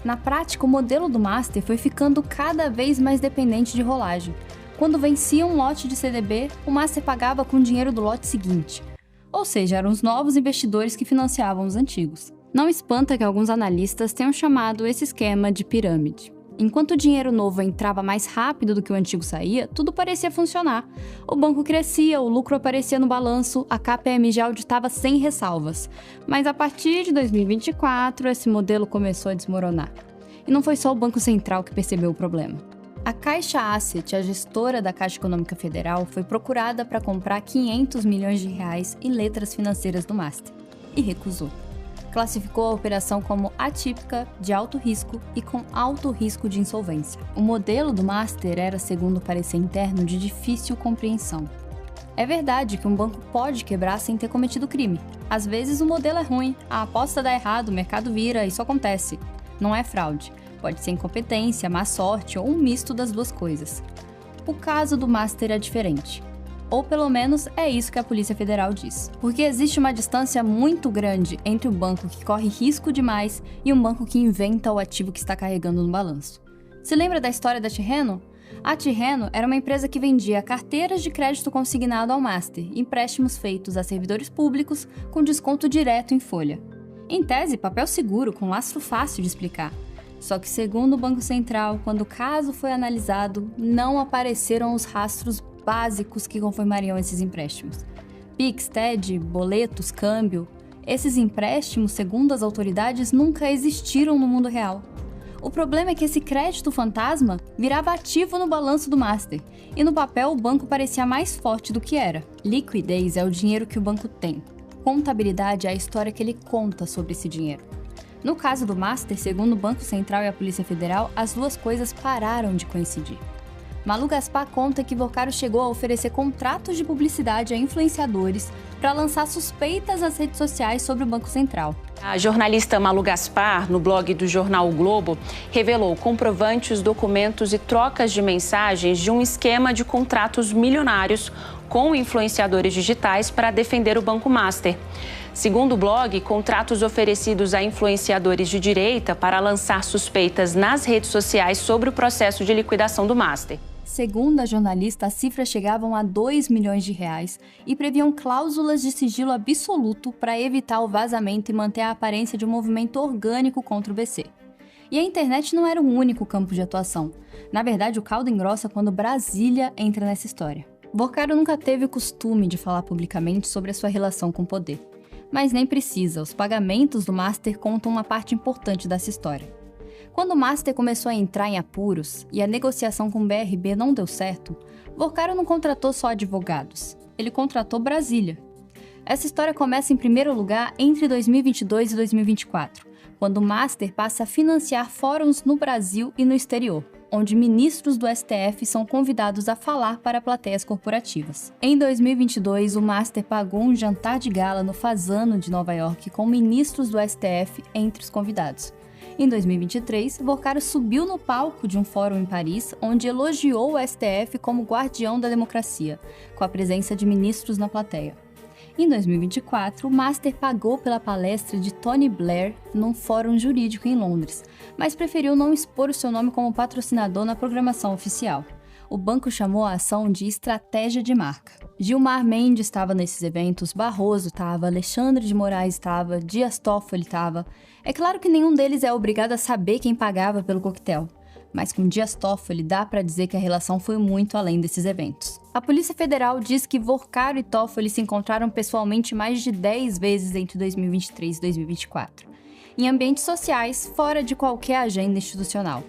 Na prática, o modelo do Master foi ficando cada vez mais dependente de rolagem. Quando vencia um lote de CDB, o Master pagava com o dinheiro do lote seguinte. Ou seja, eram os novos investidores que financiavam os antigos. Não espanta que alguns analistas tenham chamado esse esquema de pirâmide. Enquanto o dinheiro novo entrava mais rápido do que o antigo saía, tudo parecia funcionar. O banco crescia, o lucro aparecia no balanço, a KPMG auditava sem ressalvas. Mas a partir de 2024, esse modelo começou a desmoronar. E não foi só o Banco Central que percebeu o problema. A Caixa Asset, a gestora da Caixa Econômica Federal, foi procurada para comprar 500 milhões de reais em letras financeiras do Master e recusou. Classificou a operação como atípica, de alto risco e com alto risco de insolvência. O modelo do Master era, segundo o parecer interno, de difícil compreensão. É verdade que um banco pode quebrar sem ter cometido crime. Às vezes o modelo é ruim, a aposta dá errado, o mercado vira, isso acontece. Não é fraude. Pode ser incompetência, má sorte ou um misto das duas coisas. O caso do Master é diferente. Ou pelo menos é isso que a Polícia Federal diz. Porque existe uma distância muito grande entre o banco que corre risco demais e um banco que inventa o ativo que está carregando no balanço. Se lembra da história da Tirreno? A Tirreno era uma empresa que vendia carteiras de crédito consignado ao Master, empréstimos feitos a servidores públicos com desconto direto em folha. Em tese, papel seguro, com lastro fácil de explicar. Só que, segundo o Banco Central, quando o caso foi analisado, não apareceram os rastros básicos que conformariam esses empréstimos. Pix, TED, boletos, câmbio. Esses empréstimos, segundo as autoridades, nunca existiram no mundo real. O problema é que esse crédito fantasma virava ativo no balanço do Master, e no papel o banco parecia mais forte do que era. Liquidez é o dinheiro que o banco tem. Contabilidade é a história que ele conta sobre esse dinheiro. No caso do Master, segundo o Banco Central e a Polícia Federal, as duas coisas pararam de coincidir. Malu Gaspar conta que Vorcaro chegou a oferecer contratos de publicidade a influenciadores para lançar suspeitas nas redes sociais sobre o Banco Central. A jornalista Malu Gaspar, no blog do jornal O Globo, revelou comprovantes, documentos e trocas de mensagens de um esquema de contratos milionários com influenciadores digitais para defender o Banco Master. Segundo o blog, contratos oferecidos a influenciadores de direita para lançar suspeitas nas redes sociais sobre o processo de liquidação do Master. Segundo a jornalista, as cifras chegavam a 2 milhões de reais e previam cláusulas de sigilo absoluto para evitar o vazamento e manter a aparência de um movimento orgânico contra o BC. E a internet não era o único campo de atuação. Na verdade, o caldo engrossa quando Brasília entra nessa história. Vorcaro nunca teve o costume de falar publicamente sobre a sua relação com o poder. Mas nem precisa, os pagamentos do Master contam uma parte importante dessa história. Quando o Master começou a entrar em apuros e a negociação com o BRB não deu certo, Vorcaro não contratou só advogados, ele contratou Brasília. Essa história começa em primeiro lugar entre 2022 e 2024, quando o Master passa a financiar fóruns no Brasil e no exterior, onde ministros do STF são convidados a falar para plateias corporativas. Em 2022, o Master pagou um jantar de gala no Fasano de Nova York com ministros do STF entre os convidados. Em 2023, Vorcaro subiu no palco de um fórum em Paris, onde elogiou o STF como guardião da democracia, com a presença de ministros na plateia. Em 2024, o Master pagou pela palestra de Tony Blair num fórum jurídico em Londres, mas preferiu não expor o seu nome como patrocinador na programação oficial. O banco chamou a ação de estratégia de marca. Gilmar Mendes estava nesses eventos, Barroso estava, Alexandre de Moraes estava, Dias Toffoli estava. É claro que nenhum deles é obrigado a saber quem pagava pelo coquetel, mas com Dias Toffoli dá para dizer que a relação foi muito além desses eventos. A Polícia Federal diz que Vorcaro e Toffoli se encontraram pessoalmente mais de 10 vezes entre 2023 e 2024, em ambientes sociais, fora de qualquer agenda institucional.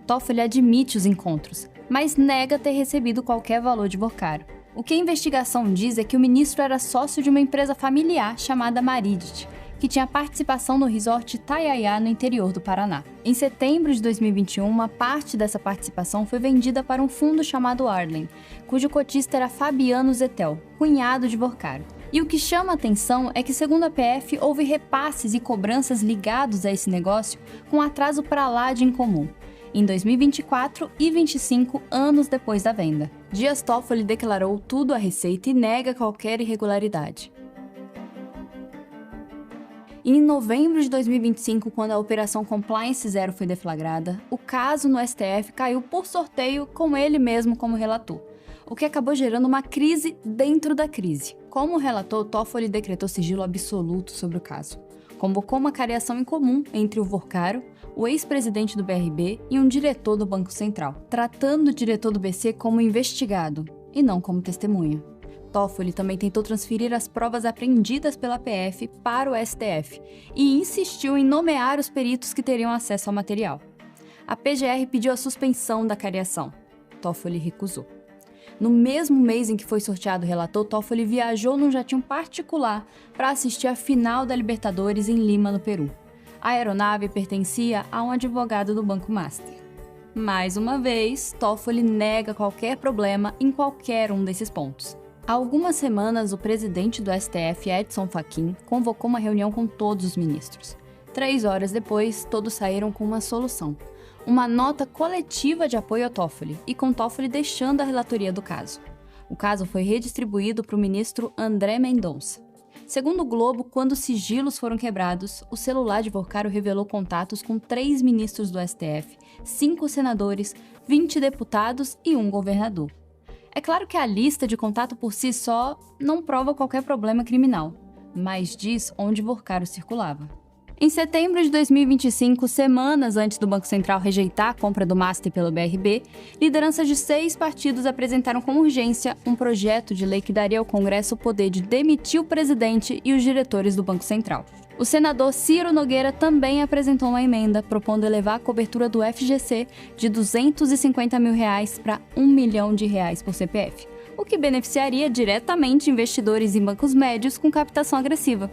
Toffoli admite os encontros, mas nega ter recebido qualquer valor de Vorcaro. O que a investigação diz é que o ministro era sócio de uma empresa familiar chamada Maridit, que tinha participação no resort Itaiaiá, no interior do Paraná. Em setembro de 2021, uma parte dessa participação foi vendida para um fundo chamado Arlen, cujo cotista era Fabiano Zettel, cunhado de Vorcaro. E o que chama a atenção é que, segundo a PF, houve repasses e cobranças ligados a esse negócio com atraso para lá de incomum, em 2024 e 25 anos depois da venda. Dias Toffoli declarou tudo à Receita e nega qualquer irregularidade. E em novembro de 2025, quando a Operação Compliance Zero foi deflagrada, o caso no STF caiu por sorteio com ele mesmo como relator, o que acabou gerando uma crise dentro da crise. Como relator, Toffoli decretou sigilo absoluto sobre o caso. Convocou uma cariação em comum entre o Vorcaro, o ex-presidente do BRB e um diretor do Banco Central, tratando o diretor do BC como investigado e não como testemunha. Toffoli também tentou transferir as provas apreendidas pela PF para o STF e insistiu em nomear os peritos que teriam acesso ao material. A PGR pediu a suspensão da cariação. Toffoli recusou. No mesmo mês em que foi sorteado o relator, Toffoli viajou num jatinho particular para assistir a final da Libertadores em Lima, no Peru. A aeronave pertencia a um advogado do Banco Master. Mais uma vez, Toffoli nega qualquer problema em qualquer um desses pontos. Há algumas semanas, o presidente do STF, Edson Fachin, convocou uma reunião com todos os ministros. 3 horas depois, todos saíram com uma solução: uma nota coletiva de apoio a Toffoli, e com Toffoli deixando a relatoria do caso. O caso foi redistribuído para o ministro André Mendonça. Segundo o Globo, quando os sigilos foram quebrados, o celular de Vorcaro revelou contatos com 3 ministros do STF, 5 senadores, 20 deputados e 1 governador. É claro que a lista de contato por si só não prova qualquer problema criminal, mas diz onde Vorcaro circulava. Em setembro de 2025, semanas antes do Banco Central rejeitar a compra do Master pelo BRB, lideranças de 6 partidos apresentaram com urgência um projeto de lei que daria ao Congresso o poder de demitir o presidente e os diretores do Banco Central. O senador Ciro Nogueira também apresentou uma emenda propondo elevar a cobertura do FGC de R$ 250 mil para R$ 1 milhão por CPF, o que beneficiaria diretamente investidores em bancos médios com captação agressiva.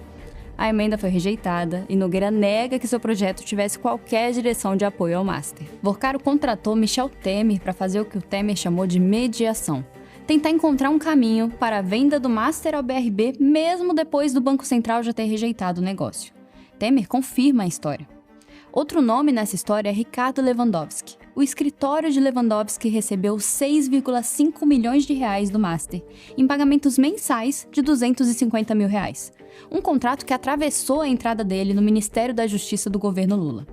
A emenda foi rejeitada e Nogueira nega que seu projeto tivesse qualquer direção de apoio ao Master. Vorcaro contratou Michel Temer para fazer o que o Temer chamou de mediação: tentar encontrar um caminho para a venda do Master ao BRB mesmo depois do Banco Central já ter rejeitado o negócio. Temer confirma a história. Outro nome nessa história é Ricardo Lewandowski. O escritório de Lewandowski recebeu 6,5 milhões de reais do Master, em pagamentos mensais de R$ 250 mil. Um contrato que atravessou a entrada dele no Ministério da Justiça do governo Lula.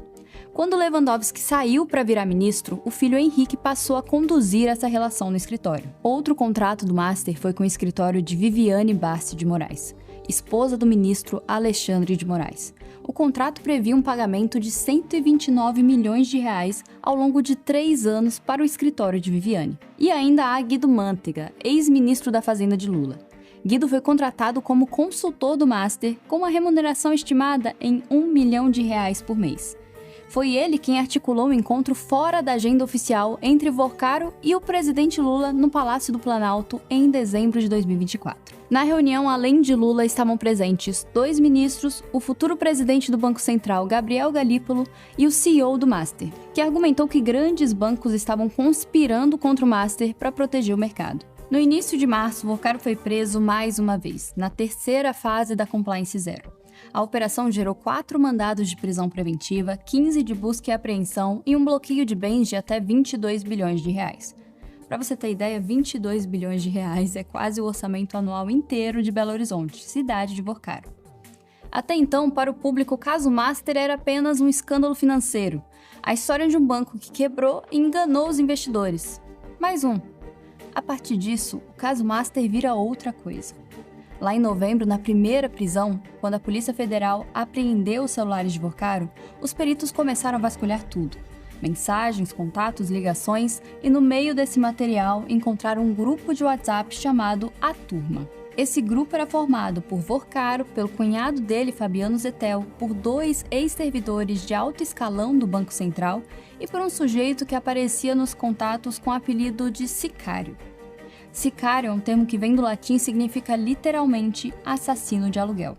Quando Lewandowski saiu para virar ministro, o filho Henrique passou a conduzir essa relação no escritório. Outro contrato do Master foi com o escritório de Viviane Barsi de Moraes, esposa do ministro Alexandre de Moraes. O contrato previa um pagamento de 129 milhões de reais ao longo de 3 anos para o escritório de Viviane. E ainda há Guido Mantega, ex-ministro da Fazenda de Lula. Guido foi contratado como consultor do Master, com uma remuneração estimada em R$ 1 milhão por mês. Foi ele quem articulou um encontro fora da agenda oficial entre Vorcaro e o presidente Lula no Palácio do Planalto em dezembro de 2024. Na reunião, além de Lula, estavam presentes 2 ministros, o futuro presidente do Banco Central, Gabriel Galípolo, e o CEO do Master, que argumentou que grandes bancos estavam conspirando contra o Master para proteger o mercado. No início de março, Vorcaro foi preso mais uma vez, na 3ª fase da Compliance Zero. A operação gerou 4 mandados de prisão preventiva, 15 de busca e apreensão e um bloqueio de bens de até 22 bilhões de reais. Para você ter ideia, 22 bilhões de reais é quase o orçamento anual inteiro de Belo Horizonte, cidade de Vorcaro. Até então, para o público, o caso Master era apenas um escândalo financeiro, a história de um banco que quebrou e enganou os investidores. Mais um. A partir disso, o caso Master vira outra coisa. Lá em novembro, na primeira prisão, quando a Polícia Federal apreendeu os celulares de Vorcaro, os peritos começaram a vasculhar tudo. Mensagens, contatos, ligações, e no meio desse material encontraram um grupo de WhatsApp chamado A Turma. Esse grupo era formado por Vorcaro, pelo cunhado dele, Fabiano Zettel, por 2 ex-servidores de alto escalão do Banco Central e por um sujeito que aparecia nos contatos com o apelido de sicário. Sicário é um termo que vem do latim e significa literalmente assassino de aluguel.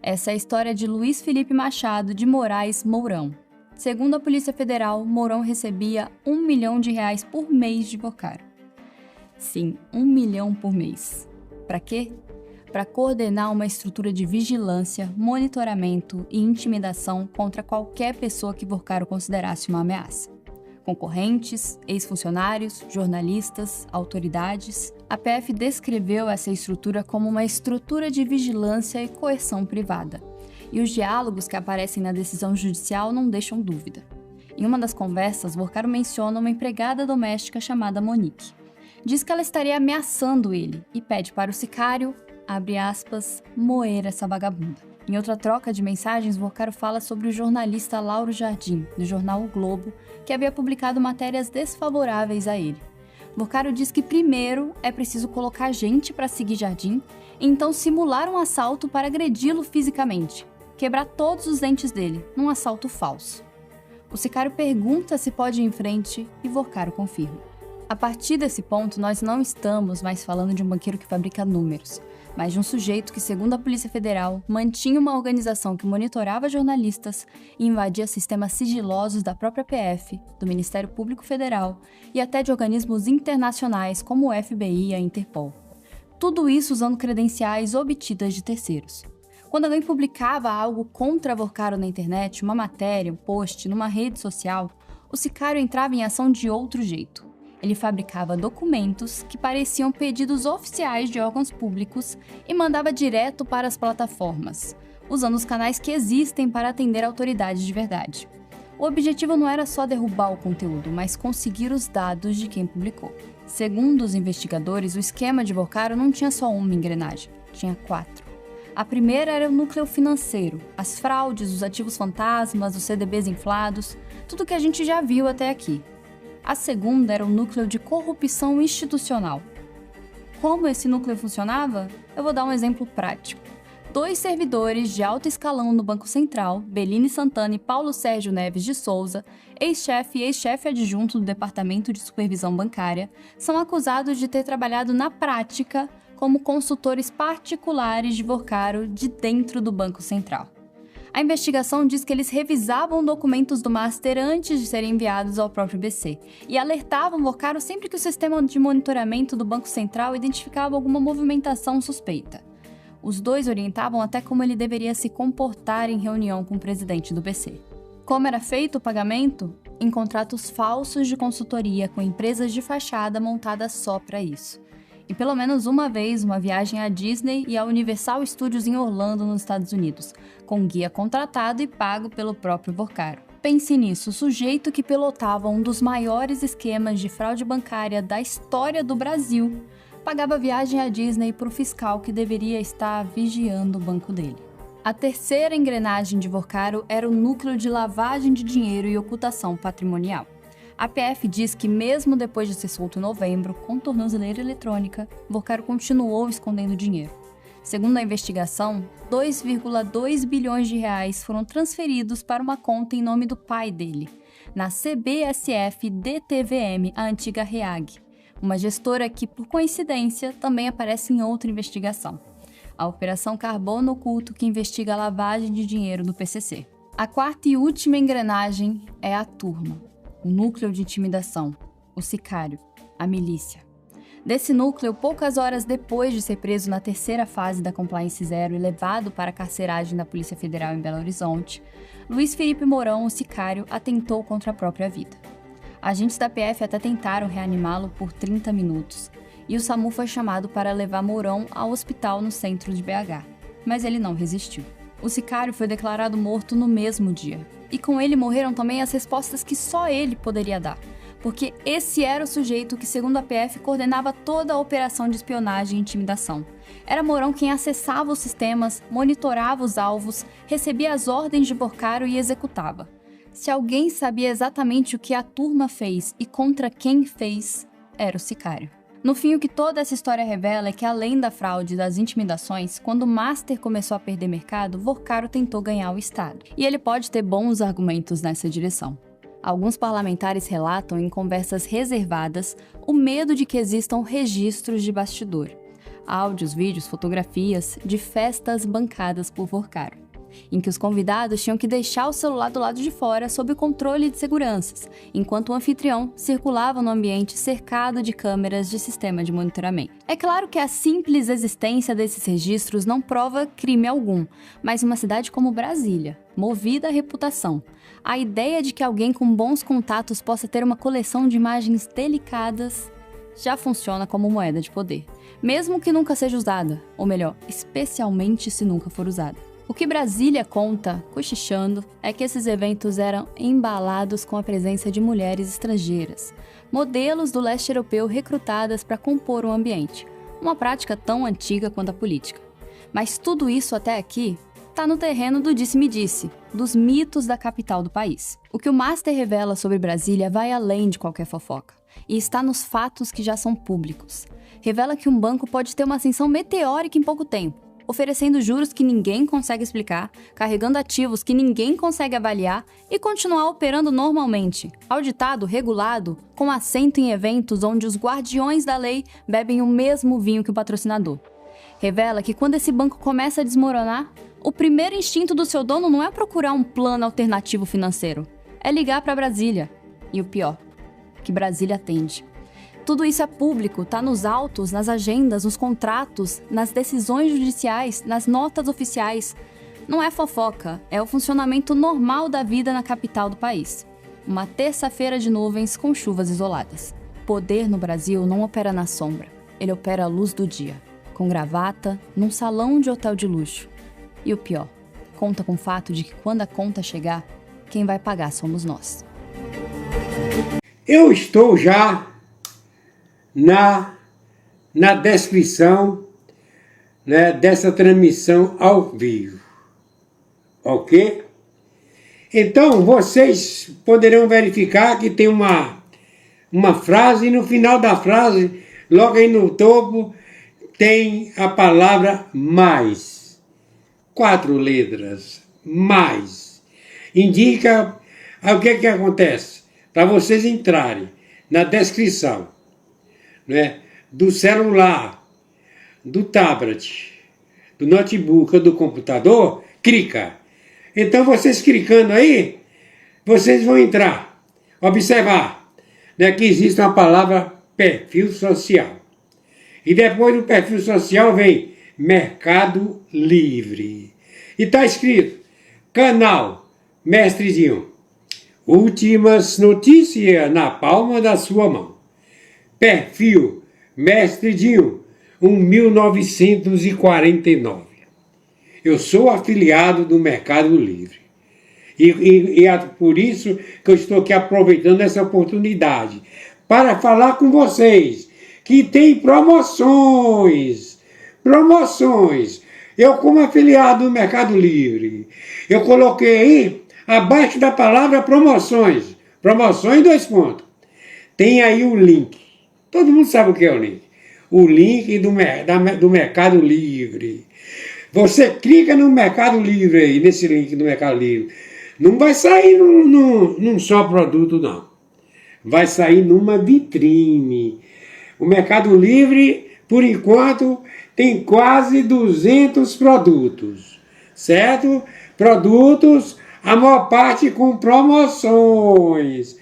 Essa é a história de Luiz Felipe Machado de Moraes Mourão. Segundo a Polícia Federal, Mourão recebia R$1 milhão por mês de Vorcaro. Sim, 1 milhão por mês. Para quê? Para coordenar uma estrutura de vigilância, monitoramento e intimidação contra qualquer pessoa que Vorcaro considerasse uma ameaça. Concorrentes, ex-funcionários, jornalistas, autoridades. A PF descreveu essa estrutura como uma estrutura de vigilância e coerção privada. E os diálogos que aparecem na decisão judicial não deixam dúvida. Em uma das conversas, Vorcaro menciona uma empregada doméstica chamada Monique. Diz que ela estaria ameaçando ele e pede para o sicário, abre aspas, moer essa vagabunda. Em outra troca de mensagens, Vorcaro fala sobre o jornalista Lauro Jardim, do jornal O Globo, que havia publicado matérias desfavoráveis a ele. Vorcaro diz que primeiro é preciso colocar gente para seguir Jardim, e então simular um assalto para agredi-lo fisicamente, quebrar todos os dentes dele, num assalto falso. O sicário pergunta se pode ir em frente e Vorcaro confirma. A partir desse ponto, nós não estamos mais falando de um banqueiro que fabrica números, mas de um sujeito que, segundo a Polícia Federal, mantinha uma organização que monitorava jornalistas e invadia sistemas sigilosos da própria PF, do Ministério Público Federal e até de organismos internacionais como o FBI e a Interpol. Tudo isso usando credenciais obtidas de terceiros. Quando alguém publicava algo contra Vorcaro na internet, uma matéria, um post, numa rede social, o sicário entrava em ação de outro jeito. Ele fabricava documentos que pareciam pedidos oficiais de órgãos públicos e mandava direto para as plataformas, usando os canais que existem para atender autoridades de verdade. O objetivo não era só derrubar o conteúdo, mas conseguir os dados de quem publicou. Segundo os investigadores, o esquema de Vorcaro não tinha só uma engrenagem, tinha 4. A primeira era o núcleo financeiro, as fraudes, os ativos fantasmas, os CDBs inflados, tudo que a gente já viu até aqui. A segunda era o núcleo de corrupção institucional. Como esse núcleo funcionava? Eu vou dar um exemplo prático. 2 servidores de alto escalão no Banco Central, Belini Santana e Paulo Sérgio Neves de Souza, ex-chefe e ex-chefe adjunto do Departamento de Supervisão Bancária, são acusados de ter trabalhado na prática como consultores particulares de Vorcaro de dentro do Banco Central. A investigação diz que eles revisavam documentos do Master antes de serem enviados ao próprio BC e alertavam Vorcaro sempre que o sistema de monitoramento do Banco Central identificava alguma movimentação suspeita. Os dois orientavam até como ele deveria se comportar em reunião com o presidente do BC. Como era feito o pagamento? Em contratos falsos de consultoria com empresas de fachada montadas só para isso. E pelo menos uma vez, uma viagem à Disney e à Universal Studios em Orlando, nos Estados Unidos, com guia contratado e pago pelo próprio Vorcaro. Pense nisso, o sujeito que pilotava um dos maiores esquemas de fraude bancária da história do Brasil pagava viagem à Disney para o fiscal que deveria estar vigiando o banco dele. A terceira engrenagem de Vorcaro era o núcleo de lavagem de dinheiro e ocultação patrimonial. A PF diz que mesmo depois de ser solto em novembro, com tornozeleira eletrônica, Vorcaro continuou escondendo dinheiro. Segundo a investigação, 2,2 bilhões de reais foram transferidos para uma conta em nome do pai dele, na CBSF DTVM, a antiga REAG, uma gestora que, por coincidência, também aparece em outra investigação, a Operação Carbono Oculto, que investiga a lavagem de dinheiro do PCC. A quarta e última engrenagem é a turma. O núcleo de intimidação, o sicário, a milícia. Desse núcleo, poucas horas depois de ser preso na terceira fase da Compliance Zero e levado para a carceragem da Polícia Federal em Belo Horizonte, Luiz Felipe Mourão, o sicário, atentou contra a própria vida. Agentes da PF até tentaram reanimá-lo por 30 minutos, e o SAMU foi chamado para levar Mourão ao hospital no centro de BH, mas ele não resistiu. O sicário foi declarado morto no mesmo dia. E com ele morreram também as respostas que só ele poderia dar. Porque esse era o sujeito que, segundo a PF, coordenava toda a operação de espionagem e intimidação. Era Mourão quem acessava os sistemas, monitorava os alvos, recebia as ordens de Vorcaro e executava. Se alguém sabia exatamente o que a turma fez e contra quem fez, era o sicário. No fim, o que toda essa história revela é que, além da fraude e das intimidações, quando o Master começou a perder mercado, Vorcaro tentou ganhar o Estado. E ele pode ter bons argumentos nessa direção. Alguns parlamentares relatam em conversas reservadas o medo de que existam registros de bastidor. Áudios, vídeos, fotografias de festas bancadas por Vorcaro, em que os convidados tinham que deixar o celular do lado de fora sob o controle de seguranças, enquanto o anfitrião circulava no ambiente cercado de câmeras de sistema de monitoramento. É claro que a simples existência desses registros não prova crime algum, mas uma cidade como Brasília, movida à reputação, a ideia de que alguém com bons contatos possa ter uma coleção de imagens delicadas já funciona como moeda de poder, mesmo que nunca seja usada, ou melhor, especialmente se nunca for usada. O que Brasília conta, cochichando, é que esses eventos eram embalados com a presença de mulheres estrangeiras, modelos do leste europeu recrutadas para compor o ambiente, uma prática tão antiga quanto a política. Mas tudo isso até aqui está no terreno do disse-me-disse, dos mitos da capital do país. O que o Master revela sobre Brasília vai além de qualquer fofoca, e está nos fatos que já são públicos. Revela que um banco pode ter uma ascensão meteórica em pouco tempo, oferecendo juros que ninguém consegue explicar, carregando ativos que ninguém consegue avaliar e continuar operando normalmente, auditado, regulado, com assento em eventos onde os guardiões da lei bebem o mesmo vinho que o patrocinador. Revela que quando esse banco começa a desmoronar, o primeiro instinto do seu dono não é procurar um plano alternativo financeiro, é ligar para Brasília. E o pior, que Brasília atende. Tudo isso é público, está nos autos, nas agendas, nos contratos, nas decisões judiciais, nas notas oficiais. Não é fofoca, é o funcionamento normal da vida na capital do país. Uma terça-feira de nuvens com chuvas isoladas. Poder no Brasil não opera na sombra, ele opera à luz do dia, com gravata, num salão de hotel de luxo. E o pior, conta com o fato de que quando a conta chegar, quem vai pagar somos nós. Eu estou já na descrição, né, dessa transmissão ao vivo, ok? Então, vocês poderão verificar que tem uma frase, e no final da frase, logo aí no topo, tem a palavra mais. 4 letras, mais. Indica o que acontece. Para vocês entrarem na descrição, né, do celular, do tablet, do notebook ou do computador, clica. Então vocês clicando aí, vocês vão entrar, observar, né, que existe uma palavra perfil social. E depois do perfil social vem Mercado Livre. E está escrito, canal Mestre Dinho. Últimas notícias na palma da sua mão. Perfil Mestre Dinho, 1949. Eu sou afiliado do Mercado Livre. E é por isso que eu estou aqui aproveitando essa oportunidade para falar com vocês que tem promoções. Promoções. Eu, como afiliado do Mercado Livre, eu coloquei aí, abaixo da palavra promoções, promoções 2 pontos. Tem aí o link. Todo mundo sabe o que é o link. O link do Mercado Livre. Você clica no Mercado Livre aí, nesse link do Mercado Livre. Não vai sair num só produto, não. Vai sair numa vitrine. O Mercado Livre, por enquanto, tem quase 200 produtos, certo? Produtos, a maior parte com promoções.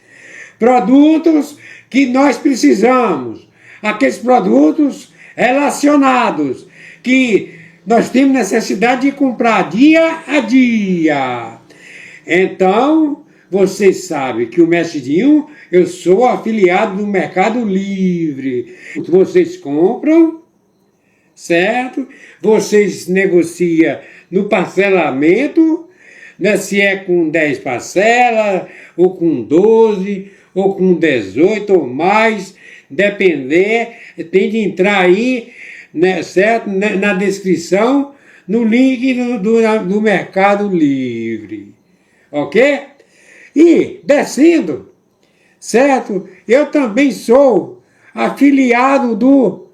Produtos que nós precisamos. Aqueles produtos relacionados, que nós temos necessidade de comprar dia a dia. Então, vocês sabem que o Mestre Dinho, eu sou afiliado do Mercado Livre. Vocês compram, certo? Vocês negociam no parcelamento, né? Se é com 10 parcelas, ou com 12, ou com 18 ou mais, depender, tem de entrar aí, né, certo? Na descrição, no link do Mercado Livre, ok? E, descendo, certo? Eu também sou afiliado do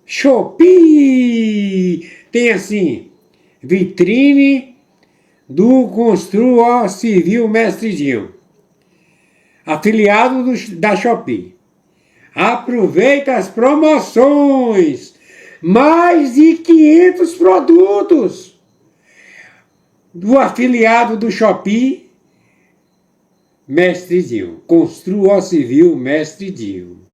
Shopee. Tem assim, vitrine do Construa Civil Mestre Dinho. Afiliado da Shopee. Aproveita as promoções. mais de 500 produtos do afiliado do Shopee, Mestre Dil. Construa Civil Mestre Dil.